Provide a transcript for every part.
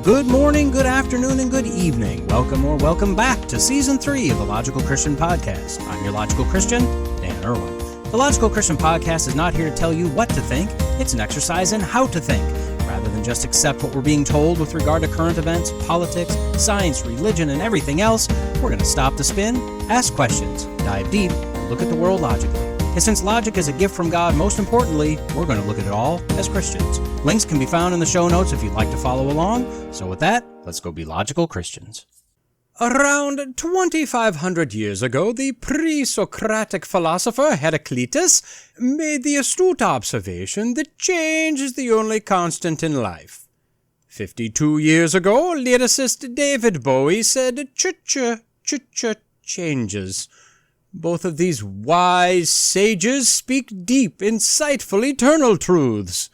Good morning, good afternoon, and good evening. Welcome back to Season 3 of the Logical Christian Podcast. I'm your Logical Christian, Dan Irwin. The Logical Christian Podcast is not here to tell you what to think. It's an exercise in how to think. Rather than just accept what we're being told with regard to current events, politics, science, religion, and everything else, we're going to stop the spin, ask questions, dive deep, and look at the world logically. And since logic is a gift from God, most importantly, we're going to look at it all as Christians. Links can be found in the show notes if you'd like to follow along. So with that, let's go be logical Christians. Around 2,500 years ago, the pre-Socratic philosopher Heraclitus made the astute observation that change is the only constant in life. 52 years ago, lyricist David Bowie said, "Ch-ch changes." Both of these wise sages speak deep, insightful, eternal truths.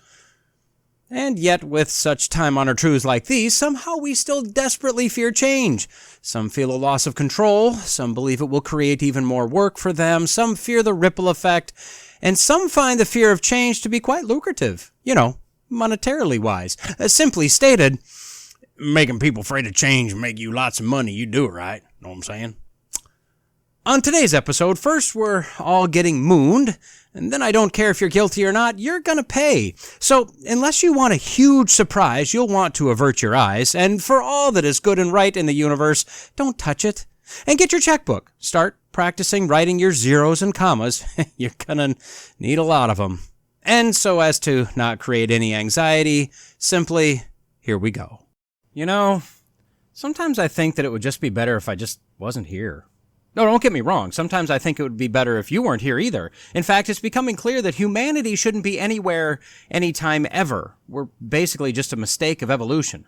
And yet, with such time-honored truths like these, somehow we still desperately fear change. Some feel a loss of control, some believe it will create even more work for them, some fear the ripple effect, and some find the fear of change to be quite lucrative. Monetarily wise. Simply stated, making people afraid of change make you lots of money, you do it right. Know what I'm saying? On today's episode, first we're all getting mooned, and then I don't care if you're guilty or not, you're gonna pay. So, unless you want a huge surprise, you'll want to avert your eyes, and for all that is good and right in the universe, don't touch it. And get your checkbook. Start practicing writing your zeros and commas. You're gonna need a lot of them. And so as to not create any anxiety, simply, here we go. Sometimes I think that it would just be better if I just wasn't here. No, don't get me wrong. Sometimes I think it would be better if you weren't here either. In fact, it's becoming clear that humanity shouldn't be anywhere, anytime, ever. We're basically just a mistake of evolution.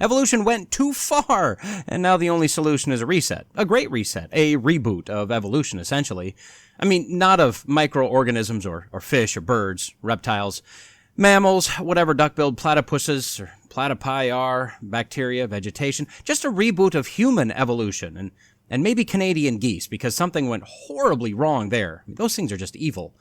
Evolution went too far, and now the only solution is a reset. A great reset. A reboot of evolution, essentially. I mean, not of microorganisms or fish or birds, reptiles, mammals, whatever duck-billed platypuses or platypi are, bacteria, vegetation. Just a reboot of human evolution, and maybe Canadian geese, because something went horribly wrong there. Those things are just evil.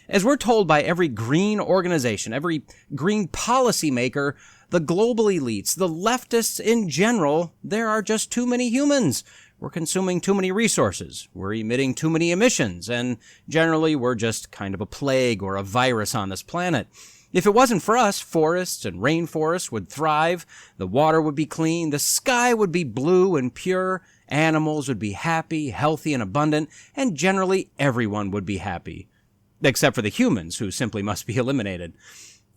As we're told by every green organization, every green policymaker, the global elites, the leftists in general, there are just too many humans. We're consuming too many resources. We're emitting too many emissions. And generally, we're just kind of a plague or a virus on this planet. If it wasn't for us, forests and rainforests would thrive, the water would be clean, the sky would be blue and pure, animals would be happy, healthy, and abundant, and generally everyone would be happy. Except for the humans, who simply must be eliminated.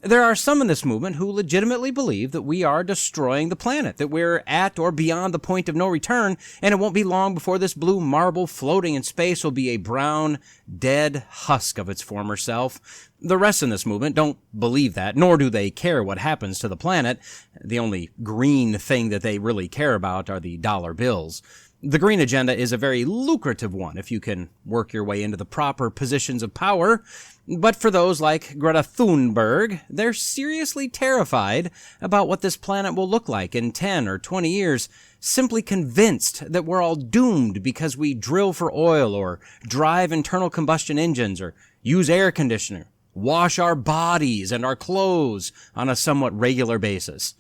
There are some in this movement who legitimately believe that we are destroying the planet, that we're at or beyond the point of no return, and it won't be long before this blue marble floating in space will be a brown, dead husk of its former self. The rest in this movement don't believe that, nor do they care what happens to the planet. The only green thing that they really care about are the dollar bills. The green agenda is a very lucrative one if you can work your way into the proper positions of power. But for those like Greta Thunberg, they're seriously terrified about what this planet will look like in 10 or 20 years, simply convinced that we're all doomed because we drill for oil or drive internal combustion engines or use air conditioner, wash our bodies and our clothes on a somewhat regular basis.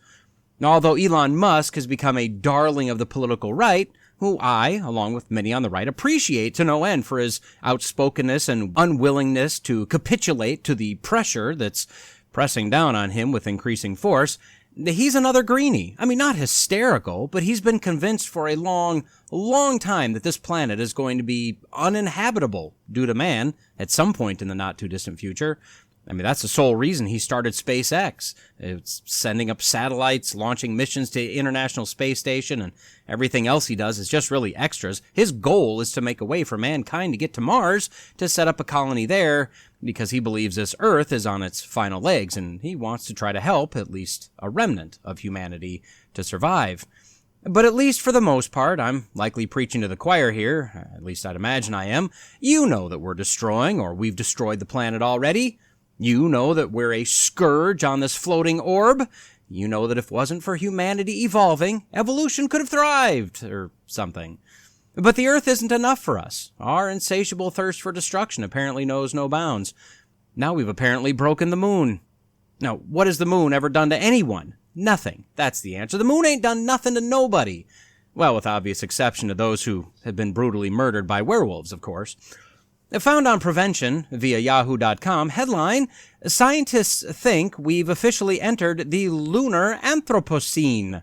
Although Elon Musk has become a darling of the political right, who I, along with many on the right, appreciate to no end for his outspokenness and unwillingness to capitulate to the pressure that's pressing down on him with increasing force, he's another greenie. I mean, not hysterical, but he's been convinced for a long, long time that this planet is going to be uninhabitable due to man at some point in the not-too-distant future. I mean, that's the sole reason he started SpaceX. It's sending up satellites, launching missions to the International Space Station, and everything else he does is just really extras. His goal is to make a way for mankind to get to Mars, to set up a colony there, because he believes this Earth is on its final legs, and he wants to try to help at least a remnant of humanity to survive. But at least for the most part, I'm likely preaching to the choir here, at least I'd imagine I am. You know that we're destroying, or we've destroyed the planet already. You know that we're a scourge on this floating orb. You know that if it wasn't for humanity evolving, evolution could have thrived, or something. But the Earth isn't enough for us. Our insatiable thirst for destruction apparently knows no bounds. Now we've apparently broken the moon. Now, what has the moon ever done to anyone? Nothing. That's the answer. The moon ain't done nothing to nobody. Well, with obvious exception to those who have been brutally murdered by werewolves, of course. Found on Prevention via yahoo.com, headline, Scientists think we've officially entered the lunar Anthropocene.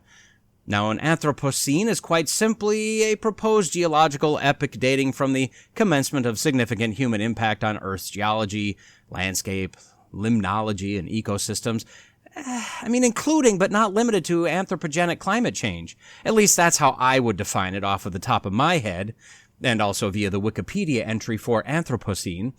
Now, an Anthropocene is quite simply a proposed geological epoch dating from the commencement of significant human impact on Earth's geology, landscape, limnology, and ecosystems. Including but not limited to anthropogenic climate change. At least that's how I would define it off of the top of my head, and also via the Wikipedia entry for Anthropocene.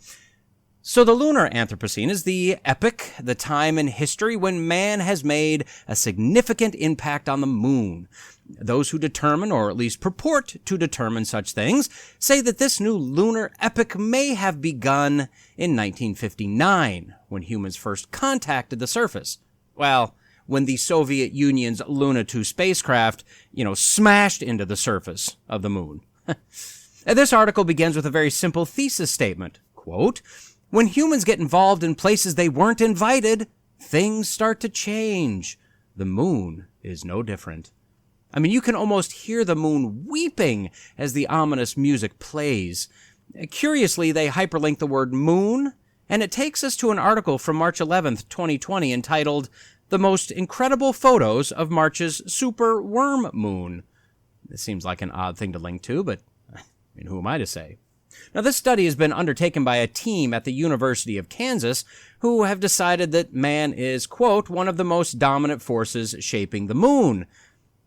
So the lunar Anthropocene is the epoch, the time in history when man has made a significant impact on the moon. Those who determine, or at least purport to determine such things, say that this new lunar epoch may have begun in 1959, when humans first contacted the surface. Well, when the Soviet Union's Luna 2 spacecraft, smashed into the surface of the moon. This article begins with a very simple thesis statement. Quote, when humans get involved in places they weren't invited, things start to change. The moon is no different. You can almost hear the moon weeping as the ominous music plays. Curiously, they hyperlink the word moon, and it takes us to an article from March 11th, 2020, entitled The Most Incredible Photos of March's Super Worm Moon. This seems like an odd thing to link to, but who am I to say? Now, this study has been undertaken by a team at the University of Kansas who have decided that man is, quote, one of the most dominant forces shaping the moon.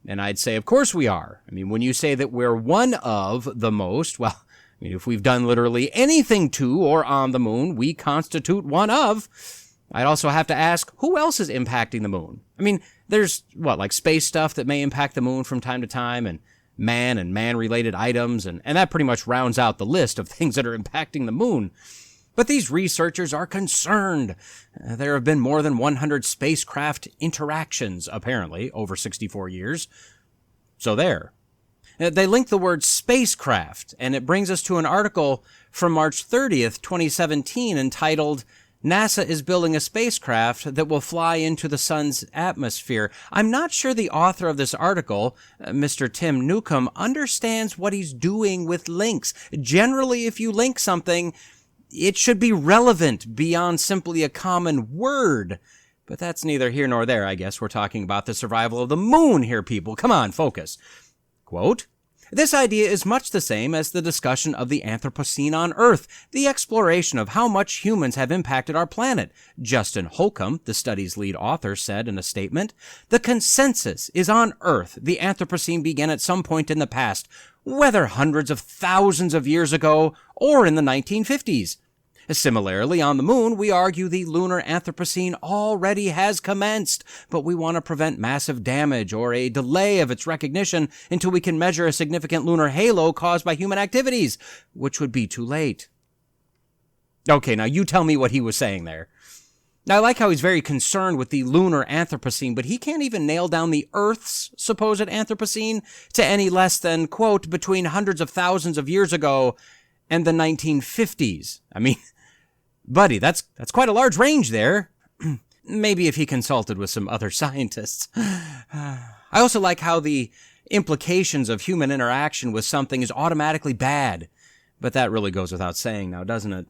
And I'd say, of course we are. When you say that we're one of the most, well, if we've done literally anything to or on the moon, we constitute one of. I'd also have to ask, who else is impacting the moon? There's, space stuff that may impact the moon from time to time, and man-related items, and that pretty much rounds out the list of things that are impacting the moon. But these researchers are concerned. There have been more than 100 spacecraft interactions, apparently, over 64 years. So there. They link the word spacecraft, and it brings us to an article from March 30th, 2017, entitled, NASA is building a spacecraft that will fly into the sun's atmosphere. I'm not sure the author of this article, Mr. Tim Newcomb, understands what he's doing with links. Generally, if you link something, it should be relevant beyond simply a common word. But that's neither here nor there, I guess. We're talking about the survival of the moon here, people. Come on, focus. Quote, this idea is much the same as the discussion of the Anthropocene on Earth, the exploration of how much humans have impacted our planet. Justin Holcomb, the study's lead author, said in a statement, the consensus is on Earth the Anthropocene began at some point in the past, whether hundreds of thousands of years ago or in the 1950s. Similarly, on the moon, we argue the lunar Anthropocene already has commenced, but we want to prevent massive damage or a delay of its recognition until we can measure a significant lunar halo caused by human activities, which would be too late. Okay, now you tell me what he was saying there. Now, I like how he's very concerned with the lunar Anthropocene, but he can't even nail down the Earth's supposed Anthropocene to any less than, quote, between hundreds of thousands of years ago and the 1950s. Buddy, that's quite a large range there. Maybe if he consulted with some other scientists. I also like how the implications of human interaction with something is automatically bad. But that really goes without saying now, doesn't it?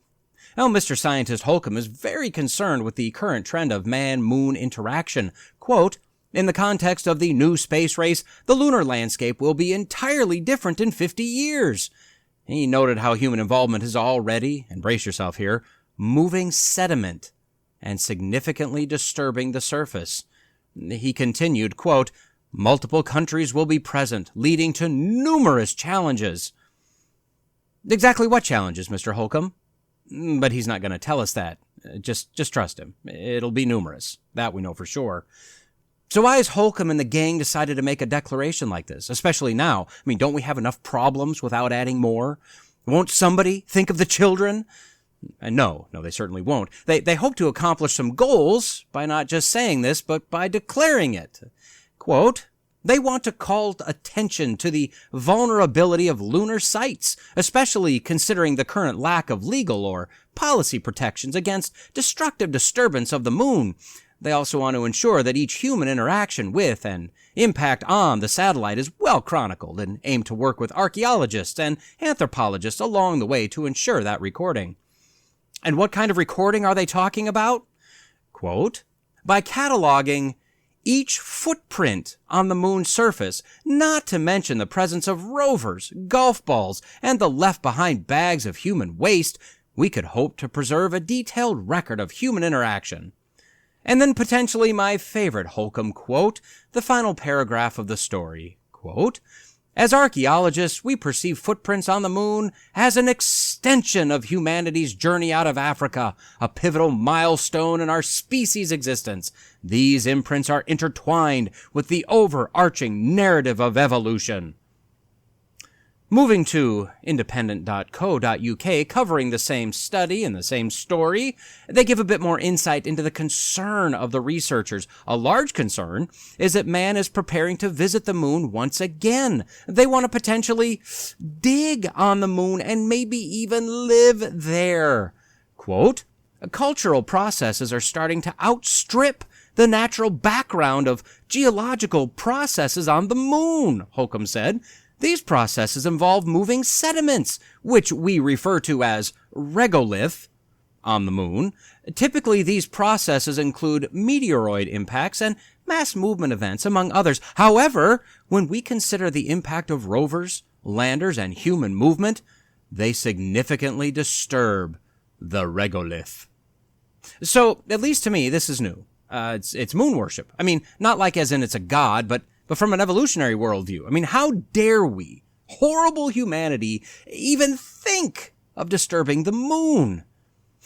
Well, Mr. Scientist Holcomb is very concerned with the current trend of man-moon interaction. Quote, in the context of the new space race, the lunar landscape will be entirely different in 50 years. He noted how human involvement is already, and brace yourself here, moving sediment and significantly disturbing the surface. He continued, quote, multiple countries will be present, leading to numerous challenges. Exactly what challenges, Mr. Holcomb? But he's not going to tell us that. Just trust him. It'll be numerous. That we know for sure. So why has Holcomb and the gang decided to make a declaration like this, especially now? Don't we have enough problems without adding more? Won't somebody think of the children? No, they certainly won't. They hope to accomplish some goals by not just saying this, but by declaring it. Quote, they want to call attention to the vulnerability of lunar sites, especially considering the current lack of legal or policy protections against destructive disturbance of the moon. They also want to ensure that each human interaction with and impact on the satellite is well chronicled, and aim to work with archaeologists and anthropologists along the way to ensure that recording. And what kind of recording are they talking about? Quote, by cataloging each footprint on the moon's surface, not to mention the presence of rovers, golf balls, and the left-behind bags of human waste, we could hope to preserve a detailed record of human interaction. And then potentially my favorite Holcomb quote, the final paragraph of the story. Quote, as archaeologists, we perceive footprints on the moon as an extension of humanity's journey out of Africa, a pivotal milestone in our species' existence. These imprints are intertwined with the overarching narrative of evolution. Moving to independent.co.uk, covering the same study and the same story, they give a bit more insight into the concern of the researchers. A large concern is that man is preparing to visit the moon once again. They want to potentially dig on the moon and maybe even live there. Quote, cultural processes are starting to outstrip the natural background of geological processes on the moon, Holcomb said. These processes involve moving sediments, which we refer to as regolith, on the moon. Typically, these processes include meteoroid impacts and mass movement events, among others. However, when we consider the impact of rovers, landers, and human movement, they significantly disturb the regolith. So, at least to me, this is new. It's moon worship. I mean, not like as in it's a god, but from an evolutionary worldview. I mean, how dare we, horrible humanity, even think of disturbing the moon?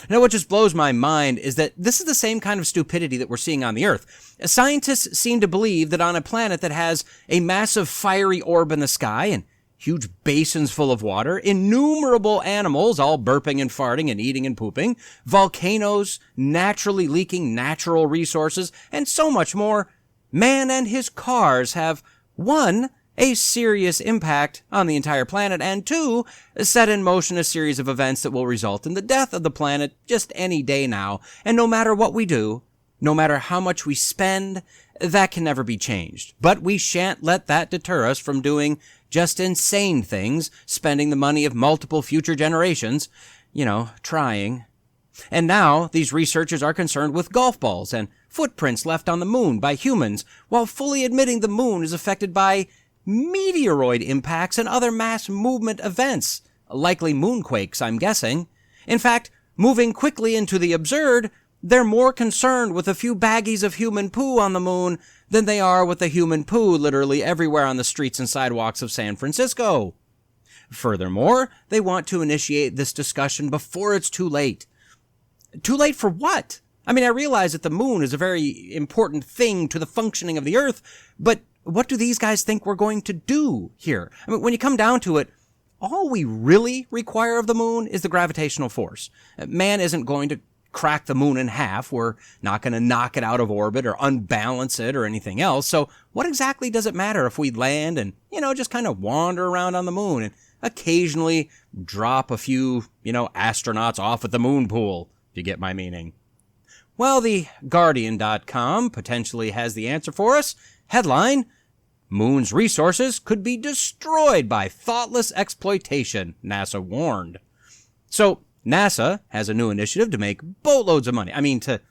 Now, what just blows my mind is that this is the same kind of stupidity that we're seeing on the Earth. Scientists seem to believe that on a planet that has a massive fiery orb in the sky and huge basins full of water, innumerable animals all burping and farting and eating and pooping, volcanoes naturally leaking natural resources, and so much more, man and his cars have, 1, a serious impact on the entire planet, and 2, set in motion a series of events that will result in the death of the planet just any day now. And no matter what we do, no matter how much we spend, that can never be changed. But we shan't let that deter us from doing just insane things, spending the money of multiple future generations, trying. And now, these researchers are concerned with golf balls and footprints left on the moon by humans, while fully admitting the moon is affected by meteoroid impacts and other mass movement events, likely moonquakes, I'm guessing. In fact, moving quickly into the absurd, they're more concerned with a few baggies of human poo on the moon than they are with the human poo literally everywhere on the streets and sidewalks of San Francisco. Furthermore, they want to initiate this discussion before it's too late. Too late for what? I mean, I realize that the moon is a very important thing to the functioning of the Earth, but what do these guys think we're going to do here? I mean, when you come down to it, all we really require of the moon is the gravitational force. Man isn't going to crack the moon in half. We're not going to knock it out of orbit or unbalance it or anything else. So what exactly does it matter if we land and, just kind of wander around on the moon and occasionally drop a few, astronauts off at the moon pool, if you get my meaning? Well, the Guardian.com potentially has the answer for us. Headline, Moon's resources could be destroyed by thoughtless exploitation, NASA warned. So, NASA has a new initiative to make boatloads of money. I mean, to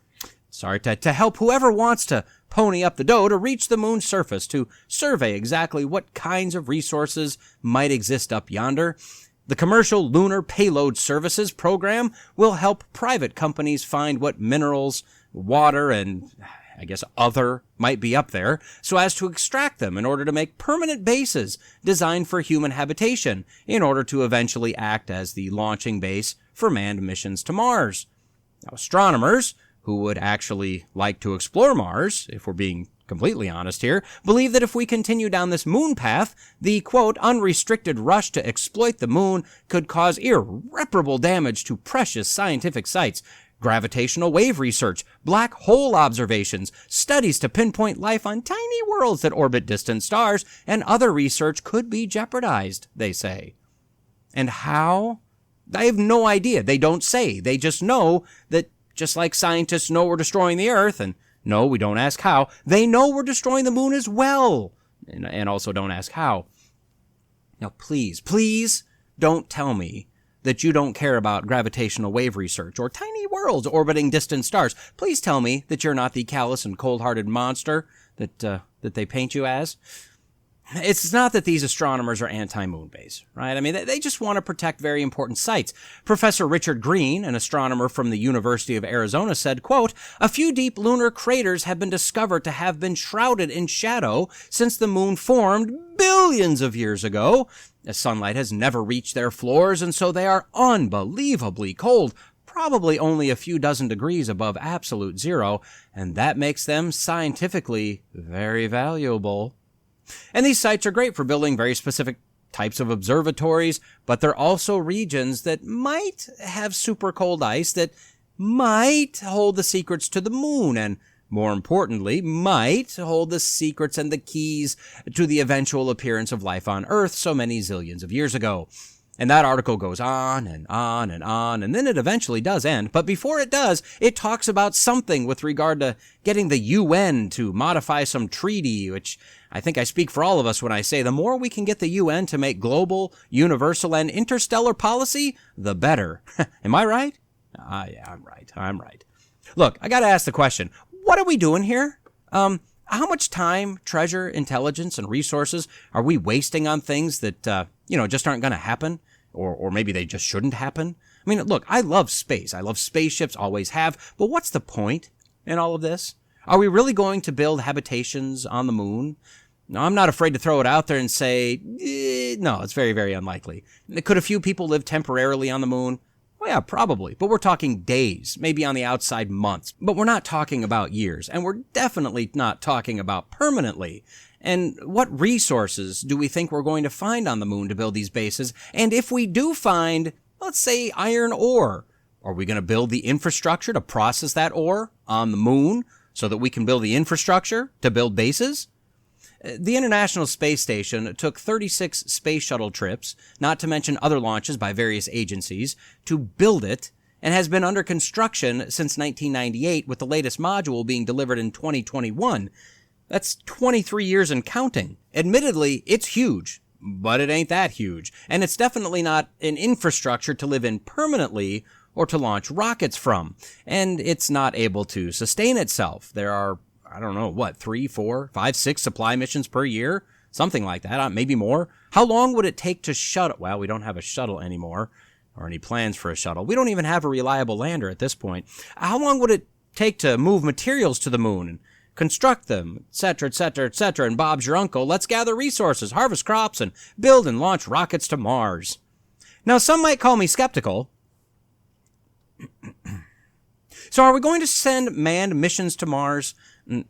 help whoever wants to pony up the dough to reach the moon's surface to survey exactly what kinds of resources might exist up yonder. The Commercial Lunar Payload Services program will help private companies find what minerals, water, and other might be up there, so as to extract them in order to make permanent bases designed for human habitation, in order to eventually act as the launching base for manned missions to Mars. Now, astronomers who would actually like to explore Mars, if we're being completely honest here, believe that if we continue down this moon path, the, quote, unrestricted rush to exploit the moon could cause irreparable damage to precious scientific sites, gravitational wave research, black hole observations, studies to pinpoint life on tiny worlds that orbit distant stars, and other research could be jeopardized, they say. And how? I have no idea. They don't say. They just know that just like scientists know we're destroying the Earth, and No, we don't ask how. They know we're destroying the moon as well. And also don't ask how. Now, please don't tell me that you don't care about gravitational wave research or tiny worlds orbiting distant stars. Please tell me that you're not the callous and cold-hearted monster that they paint you as. It's not that these astronomers are anti-moon base, right? I mean, they just want to protect very important sites. Professor Richard Green, an astronomer from the University of Arizona, said, quote, "A few deep lunar craters have been discovered to have been shrouded in shadow since the moon formed billions of years ago. The sunlight has never reached their floors, and so they are unbelievably cold, probably only a few dozen degrees above absolute zero, and that makes them scientifically very valuable." And these sites are great for building very specific types of observatories, but they're also regions that might have super cold ice that might hold the secrets to the moon, and more importantly, might hold the secrets and the keys to the eventual appearance of life on Earth so many zillions of years ago. And that article goes on and on and on, and then it eventually does end. But before it does, it talks about something with regard to getting the UN to modify some treaty, which I think I speak for all of us when I say the more we can get the UN to make global, universal, and interstellar policy, the better. Am I right? Yeah, I'm right. Look, I got to ask the question, what are we doing here? How much time, treasure, intelligence, and resources are we wasting on things that, just aren't going to happen? Or maybe they just shouldn't happen? I mean, look, I love space. I love spaceships, always have. But what's the point in all of this? Are we really going to build habitations on the moon? No, I'm not afraid to throw it out there and say, no, it's very, very unlikely. Could a few people live temporarily on the moon? Well, yeah, probably. But we're talking days, maybe on the outside months. But we're not talking about years. And we're definitely not talking about permanently. And what resources do we think we're going to find on the moon to build these bases? And if we do find, let's say, iron ore, are we going to build the infrastructure to process that ore on the moon so that we can build the infrastructure to build bases? The International Space Station took 36 space shuttle trips, not to mention other launches by various agencies, to build it, and has been under construction since 1998, with the latest module being delivered in 2021. That's 23 years and counting. Admittedly, it's huge, but it ain't that huge. And it's definitely not an infrastructure to live in permanently or to launch rockets from. And it's not able to sustain itself. There are, 3, 4, 5, 6 supply missions per year? Something like that, maybe more. How long would it take to shuttle? Well, we don't have a shuttle anymore, or any plans for a shuttle. We don't even have a reliable lander at this point. How long would it take to move materials to the moon and construct them, etc., etc., etc., and Bob's your uncle? Let's gather resources, harvest crops, and build and launch rockets to Mars. Now, some might call me skeptical. So are we going to send manned missions to Mars?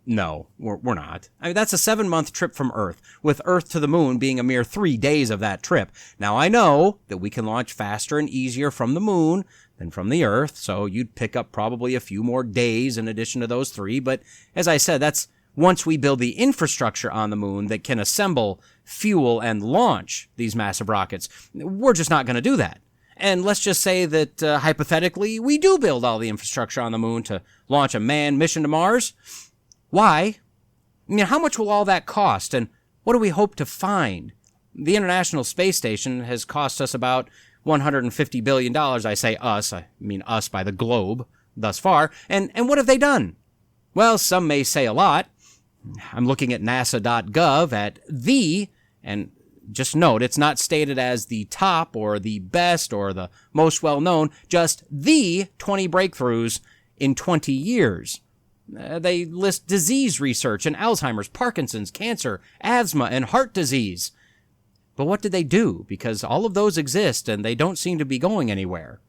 No, we're not. I mean, that's a 7-month trip from Earth, with Earth to the moon being a mere 3 days of that trip. Now, I know that we can launch faster and easier from the moon than from the Earth, so you'd pick up probably a few more days in addition to those 3. But as I said, that's once we build the infrastructure on the moon that can assemble, fuel, and launch these massive rockets. We're just not going to do that. And let's just say that, hypothetically, we do build all the infrastructure on the moon to launch a manned mission to Mars. Why? I mean, how much will all that cost, and what do we hope to find? The International Space Station has cost us about $150 billion. I say us, I mean us by the globe, thus far. And what have they done? Well, some may say a lot. I'm looking at nasa.gov at and just note, it's not stated as the top or the best or the most well-known, just the 20 breakthroughs in 20 years. They list disease research in Alzheimer's, Parkinson's, cancer, asthma, and heart disease. But what did they do? Because all of those exist and they don't seem to be going anywhere.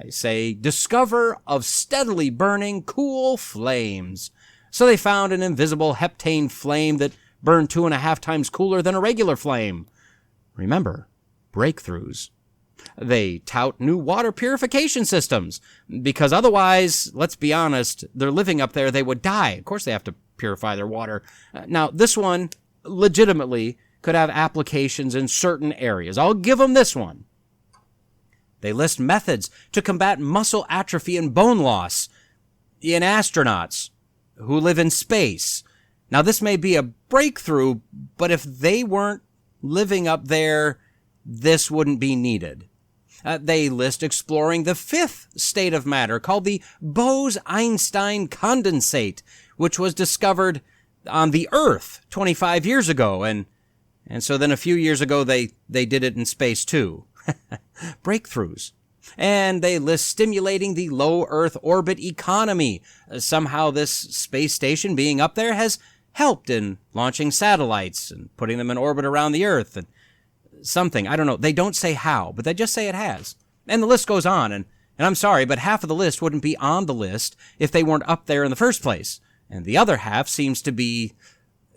I say, discover of steadily burning cool flames. So they found an invisible heptane flame that burned 2.5 times cooler than a regular flame. Remember, breakthroughs. They tout new water purification systems, because otherwise, let's be honest, they're living up there, they would die. Of course they have to purify their water. Now, this one legitimately could have applications in certain areas. I'll give them this one. They list methods to combat muscle atrophy and bone loss in astronauts who live in space. Now, this may be a breakthrough, but if they weren't living up there, this wouldn't be needed. They list exploring the fifth state of matter called the Bose-Einstein condensate, which was discovered on the Earth 25 years ago. And so then a few years ago, they did it in space too. Breakthroughs. And they list stimulating the low Earth orbit economy. Somehow this space station being up there has helped in launching satellites and putting them in orbit around the Earth and something. I don't know. They don't say how, but they just say it has. And the list goes on. And I'm sorry, but half of the list wouldn't be on the list if they weren't up there in the first place. And the other half seems to be,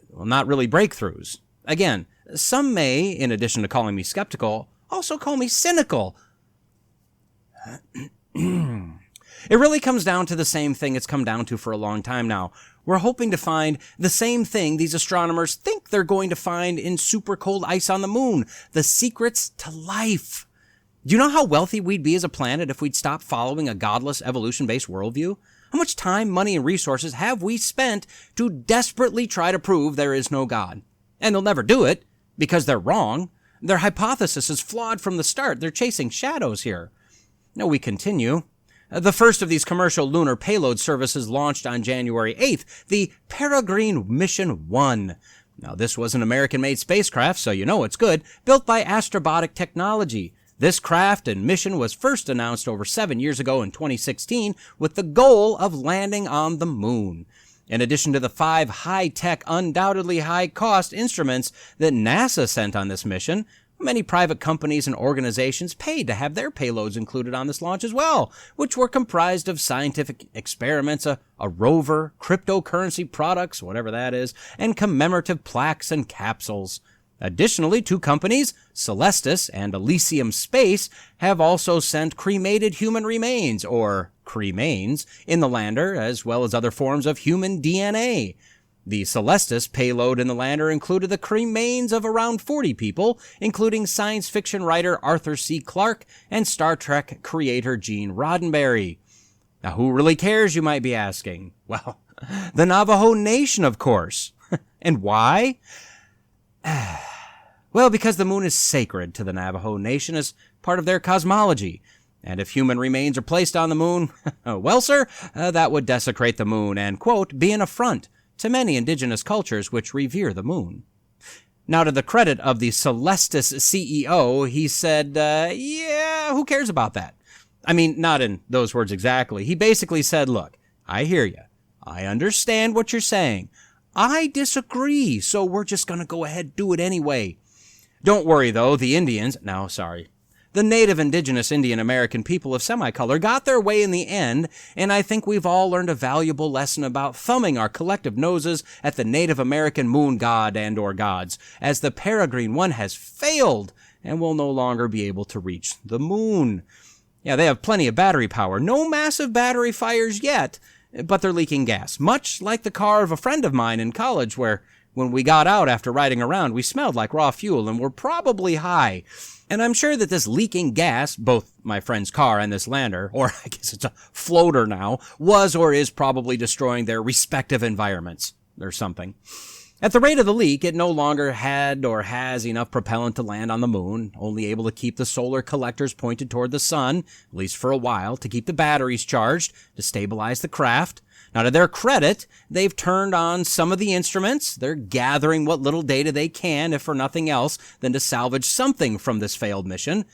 well, not really breakthroughs. Again, some may, in addition to calling me skeptical, also call me cynical. It really comes down to the same thing it's come down to for a long time now. We're hoping to find the same thing these astronomers think they're going to find in super cold ice on the moon, the secrets to life. Do you know how wealthy we'd be as a planet if we'd stop following a godless evolution-based worldview? How much time, money, and resources have we spent to desperately try to prove there is no God? And they'll never do it because they're wrong. Their hypothesis is flawed from the start. They're chasing shadows here. Now we continue. The first of these commercial lunar payload services launched on January 8th, the Peregrine Mission 1. Now, this was an American-made spacecraft, so you know it's good, built by Astrobotic Technology. This craft and mission was first announced over 7 years ago in 2016 with the goal of landing on the moon. In addition to the 5 high-tech, undoubtedly high-cost instruments that NASA sent on this mission, many private companies and organizations paid to have their payloads included on this launch as well, which were comprised of scientific experiments, a rover, cryptocurrency products, whatever that is, and commemorative plaques and capsules. Additionally, 2 companies, Celestis and Elysium Space, have also sent cremated human remains, or cremains, in the lander, as well as other forms of human DNA. The Celestis payload in the lander included the cremains of around 40 people, including science fiction writer Arthur C. Clarke and Star Trek creator Gene Roddenberry. Now, who really cares, you might be asking? Well, the Navajo Nation, of course. And why? Well, because the moon is sacred to the Navajo Nation as part of their cosmology. And if human remains are placed on the moon, well, sir, that would desecrate the moon and, quote, be an affront to many indigenous cultures which revere the moon. Now, to the credit of the Celestis CEO, he said, yeah, who cares about that? I mean, not in those words exactly. He basically said, look, I hear you. I understand what you're saying. I disagree, so we're just going to go ahead and do it anyway. Don't worry, though, the native indigenous Indian American people of semicolor got their way in the end, and I think we've all learned a valuable lesson about thumbing our collective noses at the Native American moon god and or gods, as the Peregrine 1 has failed and will no longer be able to reach the moon. Yeah, they have plenty of battery power. No massive battery fires yet, but they're leaking gas, much like the car of a friend of mine in college where when we got out after riding around, we smelled like raw fuel and were probably high. And I'm sure that this leaking gas, both my friend's car and this lander, or I guess it's a floater now, was or is probably destroying their respective environments or something. At the rate of the leak, it no longer had or has enough propellant to land on the moon, only able to keep the solar collectors pointed toward the sun, at least for a while, to keep the batteries charged, to stabilize the craft. Now, to their credit, they've turned on some of the instruments. They're gathering what little data they can, if for nothing else, than to salvage something from this failed mission.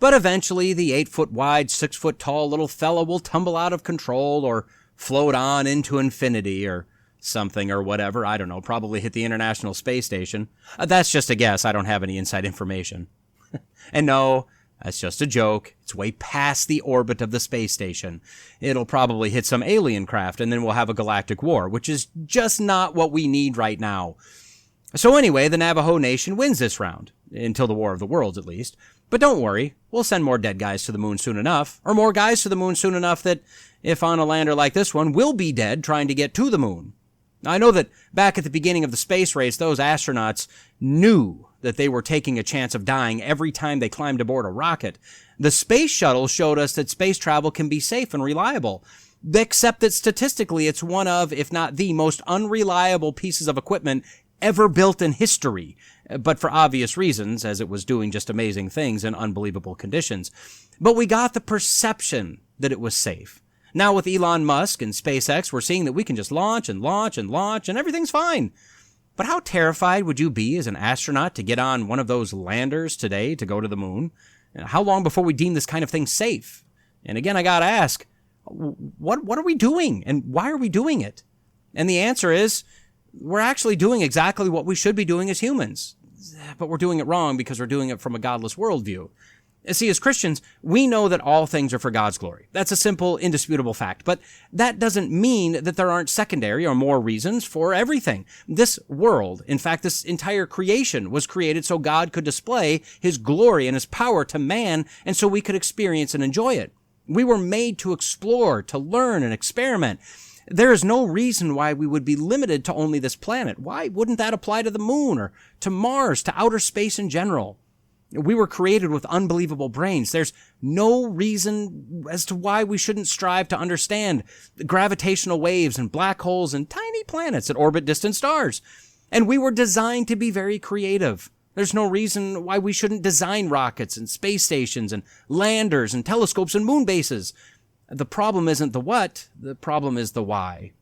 But eventually, the 8-foot-wide, 6-foot-tall little fella will tumble out of control or float on into infinity or something or whatever. I don't know, probably hit the International Space Station. That's just a guess. I don't have any inside information. And no, that's just a joke. It's way past the orbit of the space station. It'll probably hit some alien craft, and then we'll have a galactic war, which is just not what we need right now. So anyway, the Navajo Nation wins this round, until the War of the Worlds at least. But don't worry, we'll send more dead guys to the moon soon enough, or more guys to the moon soon enough that, if on a lander like this one, we'll be dead trying to get to the moon. Now, I know that back at the beginning of the space race, those astronauts knew that they were taking a chance of dying every time they climbed aboard a rocket. The space shuttle showed us that space travel can be safe and reliable. except that statistically it's one of, if not the most unreliable pieces of equipment ever built in history, but for obvious reasons, as it was doing just amazing things in unbelievable conditions. But we got the perception that it was safe. Now with Elon Musk and SpaceX, we're seeing that we can just launch and launch and launch and everything's fine. But how terrified would you be as an astronaut to get on one of those landers today to go to the moon? How long before we deem this kind of thing safe? And again, I gotta ask, what are we doing and why are we doing it? And the answer is, we're actually doing exactly what we should be doing as humans. But we're doing it wrong because we're doing it from a godless worldview. See, as Christians, we know that all things are for God's glory. That's a simple, indisputable fact. But that doesn't mean that there aren't secondary or more reasons for everything. This world, in fact, this entire creation was created so God could display his glory and his power to man, and so we could experience and enjoy it. We were made to explore, to learn, and experiment. There is no reason why we would be limited to only this planet. Why wouldn't that apply to the moon or to Mars, to outer space in general? We were created with unbelievable brains. There's no reason as to why we shouldn't strive to understand the gravitational waves and black holes and tiny planets that orbit distant stars. And we were designed to be very creative. There's no reason why we shouldn't design rockets and space stations and landers and telescopes and moon bases. The problem isn't the what, the problem is the why.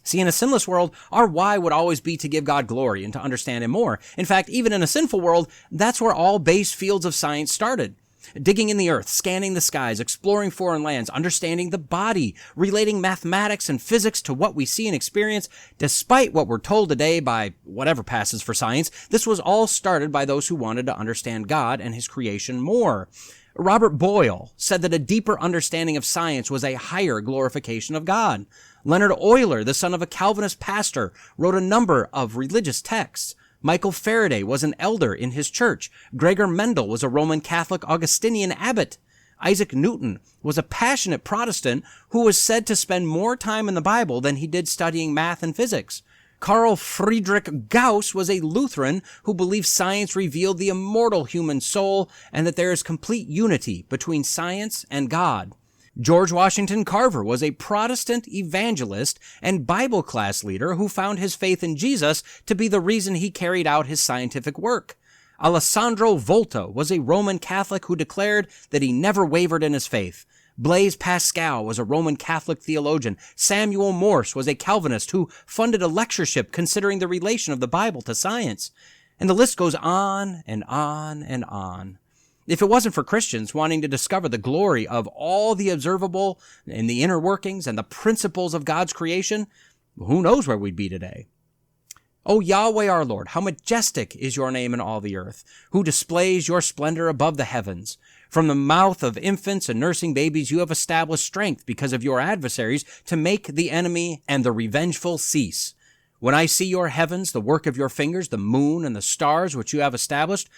See, in a sinless world, our why would always be to give God glory and to understand him more. In fact, even in a sinful world, that's where all base fields of science started. Digging in the earth, scanning the skies, exploring foreign lands, understanding the body, relating mathematics and physics to what we see and experience, despite what we're told today by whatever passes for science, this was all started by those who wanted to understand God and his creation more. Robert Boyle said that a deeper understanding of science was a higher glorification of God. Leonard Euler, the son of a Calvinist pastor, wrote a number of religious texts. Michael Faraday was an elder in his church. Gregor Mendel was a Roman Catholic Augustinian abbot. Isaac Newton was a passionate Protestant who was said to spend more time in the Bible than he did studying math and physics. Carl Friedrich Gauss was a Lutheran who believed science revealed the immortal human soul and that there is complete unity between science and God. George Washington Carver was a Protestant evangelist and Bible class leader who found his faith in Jesus to be the reason he carried out his scientific work. Alessandro Volta was a Roman Catholic who declared that he never wavered in his faith. Blaise Pascal was a Roman Catholic theologian. Samuel Morse was a Calvinist who funded a lectureship considering the relation of the Bible to science. And the list goes on and on and on. If it wasn't for Christians wanting to discover the glory of all the observable and the inner workings and the principles of God's creation, who knows where we'd be today? O Yahweh our Lord, how majestic is your name in all the earth, who displays your splendor above the heavens. From the mouth of infants and nursing babies you have established strength because of your adversaries to make the enemy and the revengeful cease. When I see your heavens, the work of your fingers, the moon and the stars which you have established,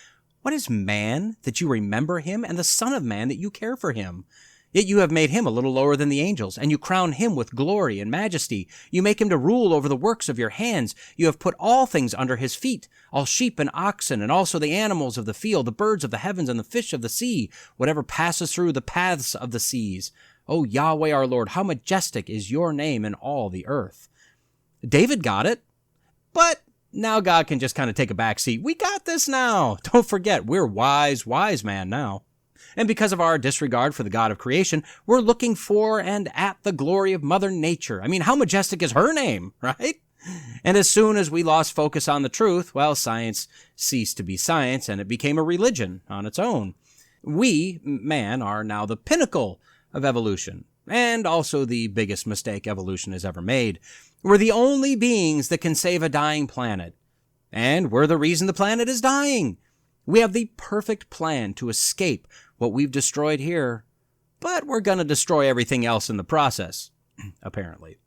what is man that you remember him, and the son of man that you care for him? Yet you have made him a little lower than the angels, and you crown him with glory and majesty. You make him to rule over the works of your hands. You have put all things under his feet, all sheep and oxen, and also the animals of the field, the birds of the heavens, and the fish of the sea, whatever passes through the paths of the seas. O Yahweh our Lord, how majestic is your name in all the earth. David got it, but now God can just kind of take a back seat. We got this now. Don't forget, we're wise man now. And because of our disregard for the God of creation, we're looking for and at the glory of Mother Nature. I mean, how majestic is her name, right? And as soon as we lost focus on the truth, well, science ceased to be science and it became a religion on its own. We, man, are now the pinnacle of evolution and also the biggest mistake evolution has ever made. We're the only beings that can save a dying planet. And we're the reason the planet is dying. We have the perfect plan to escape what we've destroyed here, but we're going to destroy everything else in the process, apparently.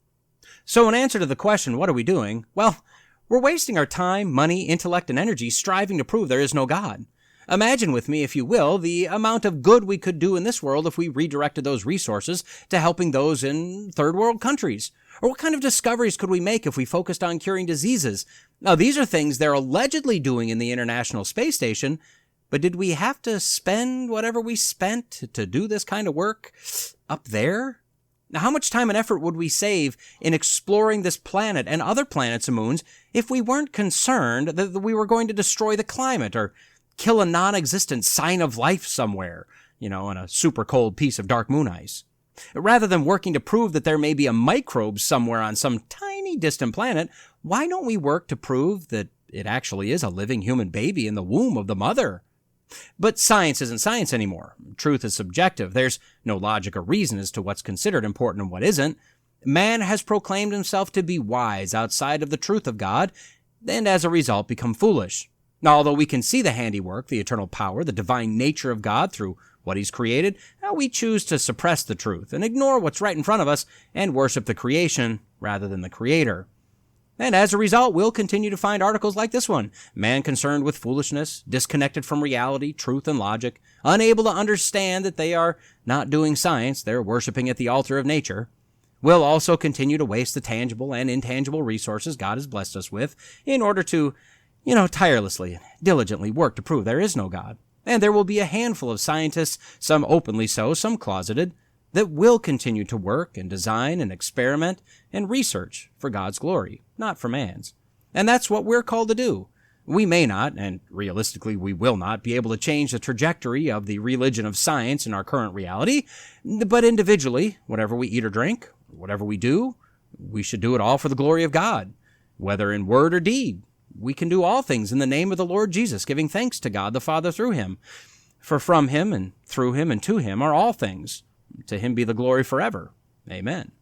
So in answer to the question, what are we doing? Well, we're wasting our time, money, intellect, and energy striving to prove there is no God. Imagine with me, if you will, the amount of good we could do in this world if we redirected those resources to helping those in third world countries. Or what kind of discoveries could we make if we focused on curing diseases? Now, these are things they're allegedly doing in the International Space Station, but did we have to spend whatever we spent to do this kind of work up there? Now, how much time and effort would we save in exploring this planet and other planets and moons if we weren't concerned that we were going to destroy the climate or kill a non-existent sign of life somewhere, in a super cold piece of dark moon ice? Rather than working to prove that there may be a microbe somewhere on some tiny distant planet, why don't we work to prove that it actually is a living human baby in the womb of the mother? But science isn't science anymore. Truth is subjective. There's no logic or reason as to what's considered important and what isn't. Man has proclaimed himself to be wise outside of the truth of God, and as a result become foolish. Now, although we can see the handiwork, the eternal power, the divine nature of God through what he's created, we choose to suppress the truth and ignore what's right in front of us and worship the creation rather than the creator. And as a result, we'll continue to find articles like this one. Man concerned with foolishness, disconnected from reality, truth, and logic, unable to understand that they are not doing science, they're worshiping at the altar of nature. We'll also continue to waste the tangible and intangible resources God has blessed us with in order to, tirelessly, diligently work to prove there is no God. And there will be a handful of scientists, some openly so, some closeted, that will continue to work and design and experiment and research for God's glory, not for man's. And that's what we're called to do. We may not, and realistically we will not, be able to change the trajectory of the religion of science in our current reality, but individually, whatever we eat or drink, whatever we do, we should do it all for the glory of God, whether in word or deed. We can do all things in the name of the Lord Jesus, giving thanks to God the Father through him. For from him and through him and to him are all things. To him be the glory forever. Amen.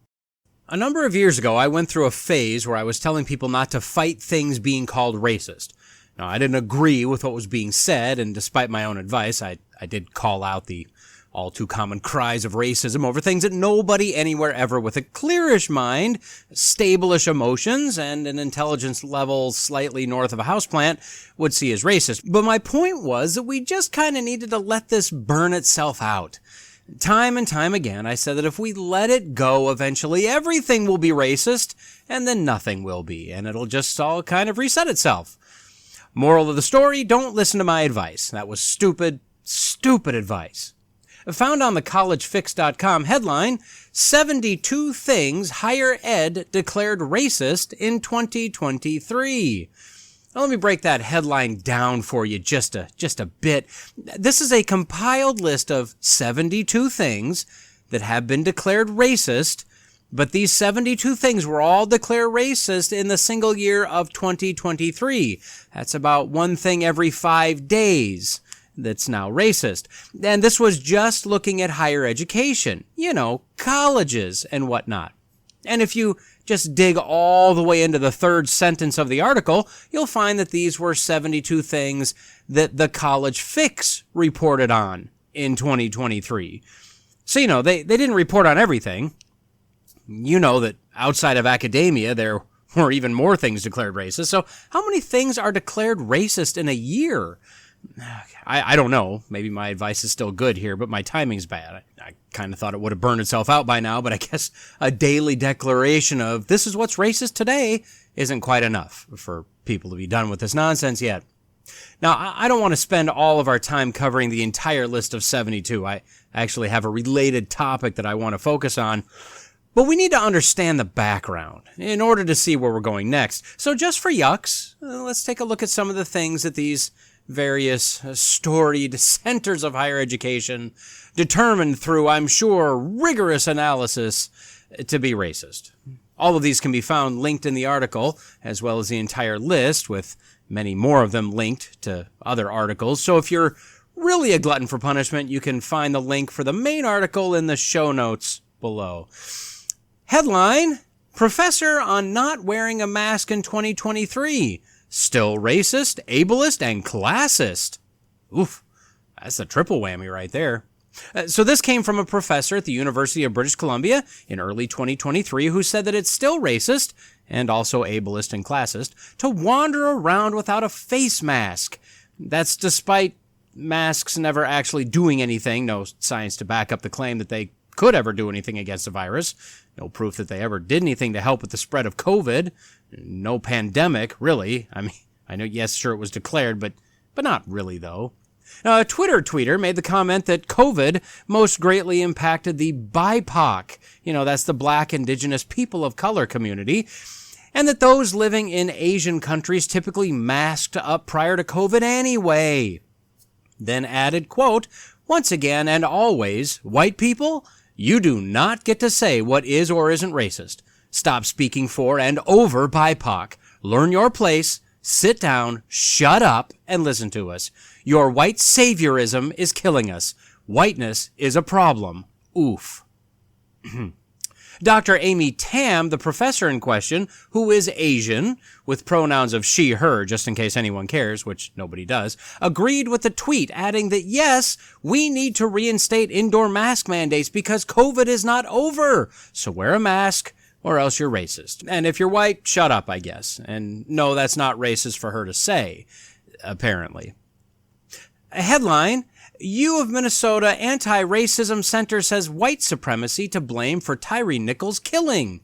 A number of years ago, I went through a phase where I was telling people not to fight things being called racist. Now, I didn't agree with what was being said, and despite my own advice, I did call out the all too common cries of racism over things that nobody anywhere ever with a clearish mind, stable-ish emotions, and an intelligence level slightly north of a houseplant would see as racist. But my point was that we just kind of needed to let this burn itself out. Time and time again, I said that if we let it go, eventually everything will be racist, and then nothing will be, and it'll just all kind of reset itself. Moral of the story, don't listen to my advice. That was stupid advice. Found on the collegefix.com headline, 72 things higher ed declared racist in 2023. Now, let me break that headline down for you just a bit. This is a compiled list of 72 things that have been declared racist, but these 72 things were all declared racist in the single year of 2023. That's about one thing every 5 days that's now racist. And this was just looking at higher education, colleges and whatnot. And if you just dig all the way into the third sentence of the article, you'll find that these were 72 things that the College Fix reported on in 2023. So, they didn't report on everything. You know that outside of academia, there were even more things declared racist. So how many things are declared racist in a year? I don't know. Maybe my advice is still good here, but my timing's bad. I kind of thought it would have burned itself out by now, but I guess a daily declaration of this is what's racist today isn't quite enough for people to be done with this nonsense yet. Now, I don't want to spend all of our time covering the entire list of 72. I actually have a related topic that I want to focus on, but we need to understand the background in order to see where we're going next. So just for yucks, let's take a look at some of the things that these various storied centers of higher education determined through, I'm sure, rigorous analysis to be racist. All of these can be found linked in the article, as well as the entire list, with many more of them linked to other articles. So if you're really a glutton for punishment, you can find the link for the main article in the show notes below. Headline, Professor on not wearing a mask in 2023. Still racist, ableist, and classist. Oof, that's a triple whammy right there. So this came from a professor at the University of British Columbia in early 2023 who said that it's still racist, and also ableist and classist, to wander around without a face mask. That's despite masks never actually doing anything, no science to back up the claim that they could ever do anything against the virus, no proof that they ever did anything to help with the spread of COVID, no pandemic, really. I mean, I know, yes, sure, it was declared, but not really, though. Now, a Twitter tweeter made the comment that COVID most greatly impacted the BIPOC, that's the Black, Indigenous, People of Color community, and that those living in Asian countries typically masked up prior to COVID anyway. Then added, quote, "Once again and always, white people, you do not get to say what is or isn't racist. Stop speaking for and over BIPOC. Learn your place, sit down, shut up, and listen to us. Your white saviorism is killing us. Whiteness is a problem. Oof." Dr. Amy Tam, the professor in question, who is Asian, with pronouns of she, her, just in case anyone cares, which nobody does, agreed with the tweet, adding that yes, we need to reinstate indoor mask mandates because COVID is not over. So wear a mask or else you're racist. And if you're white, shut up, I guess. And no, that's not racist for her to say, apparently. A headline: U of Minnesota Anti-Racism Center says white supremacy to blame for Tyree Nichols' killing.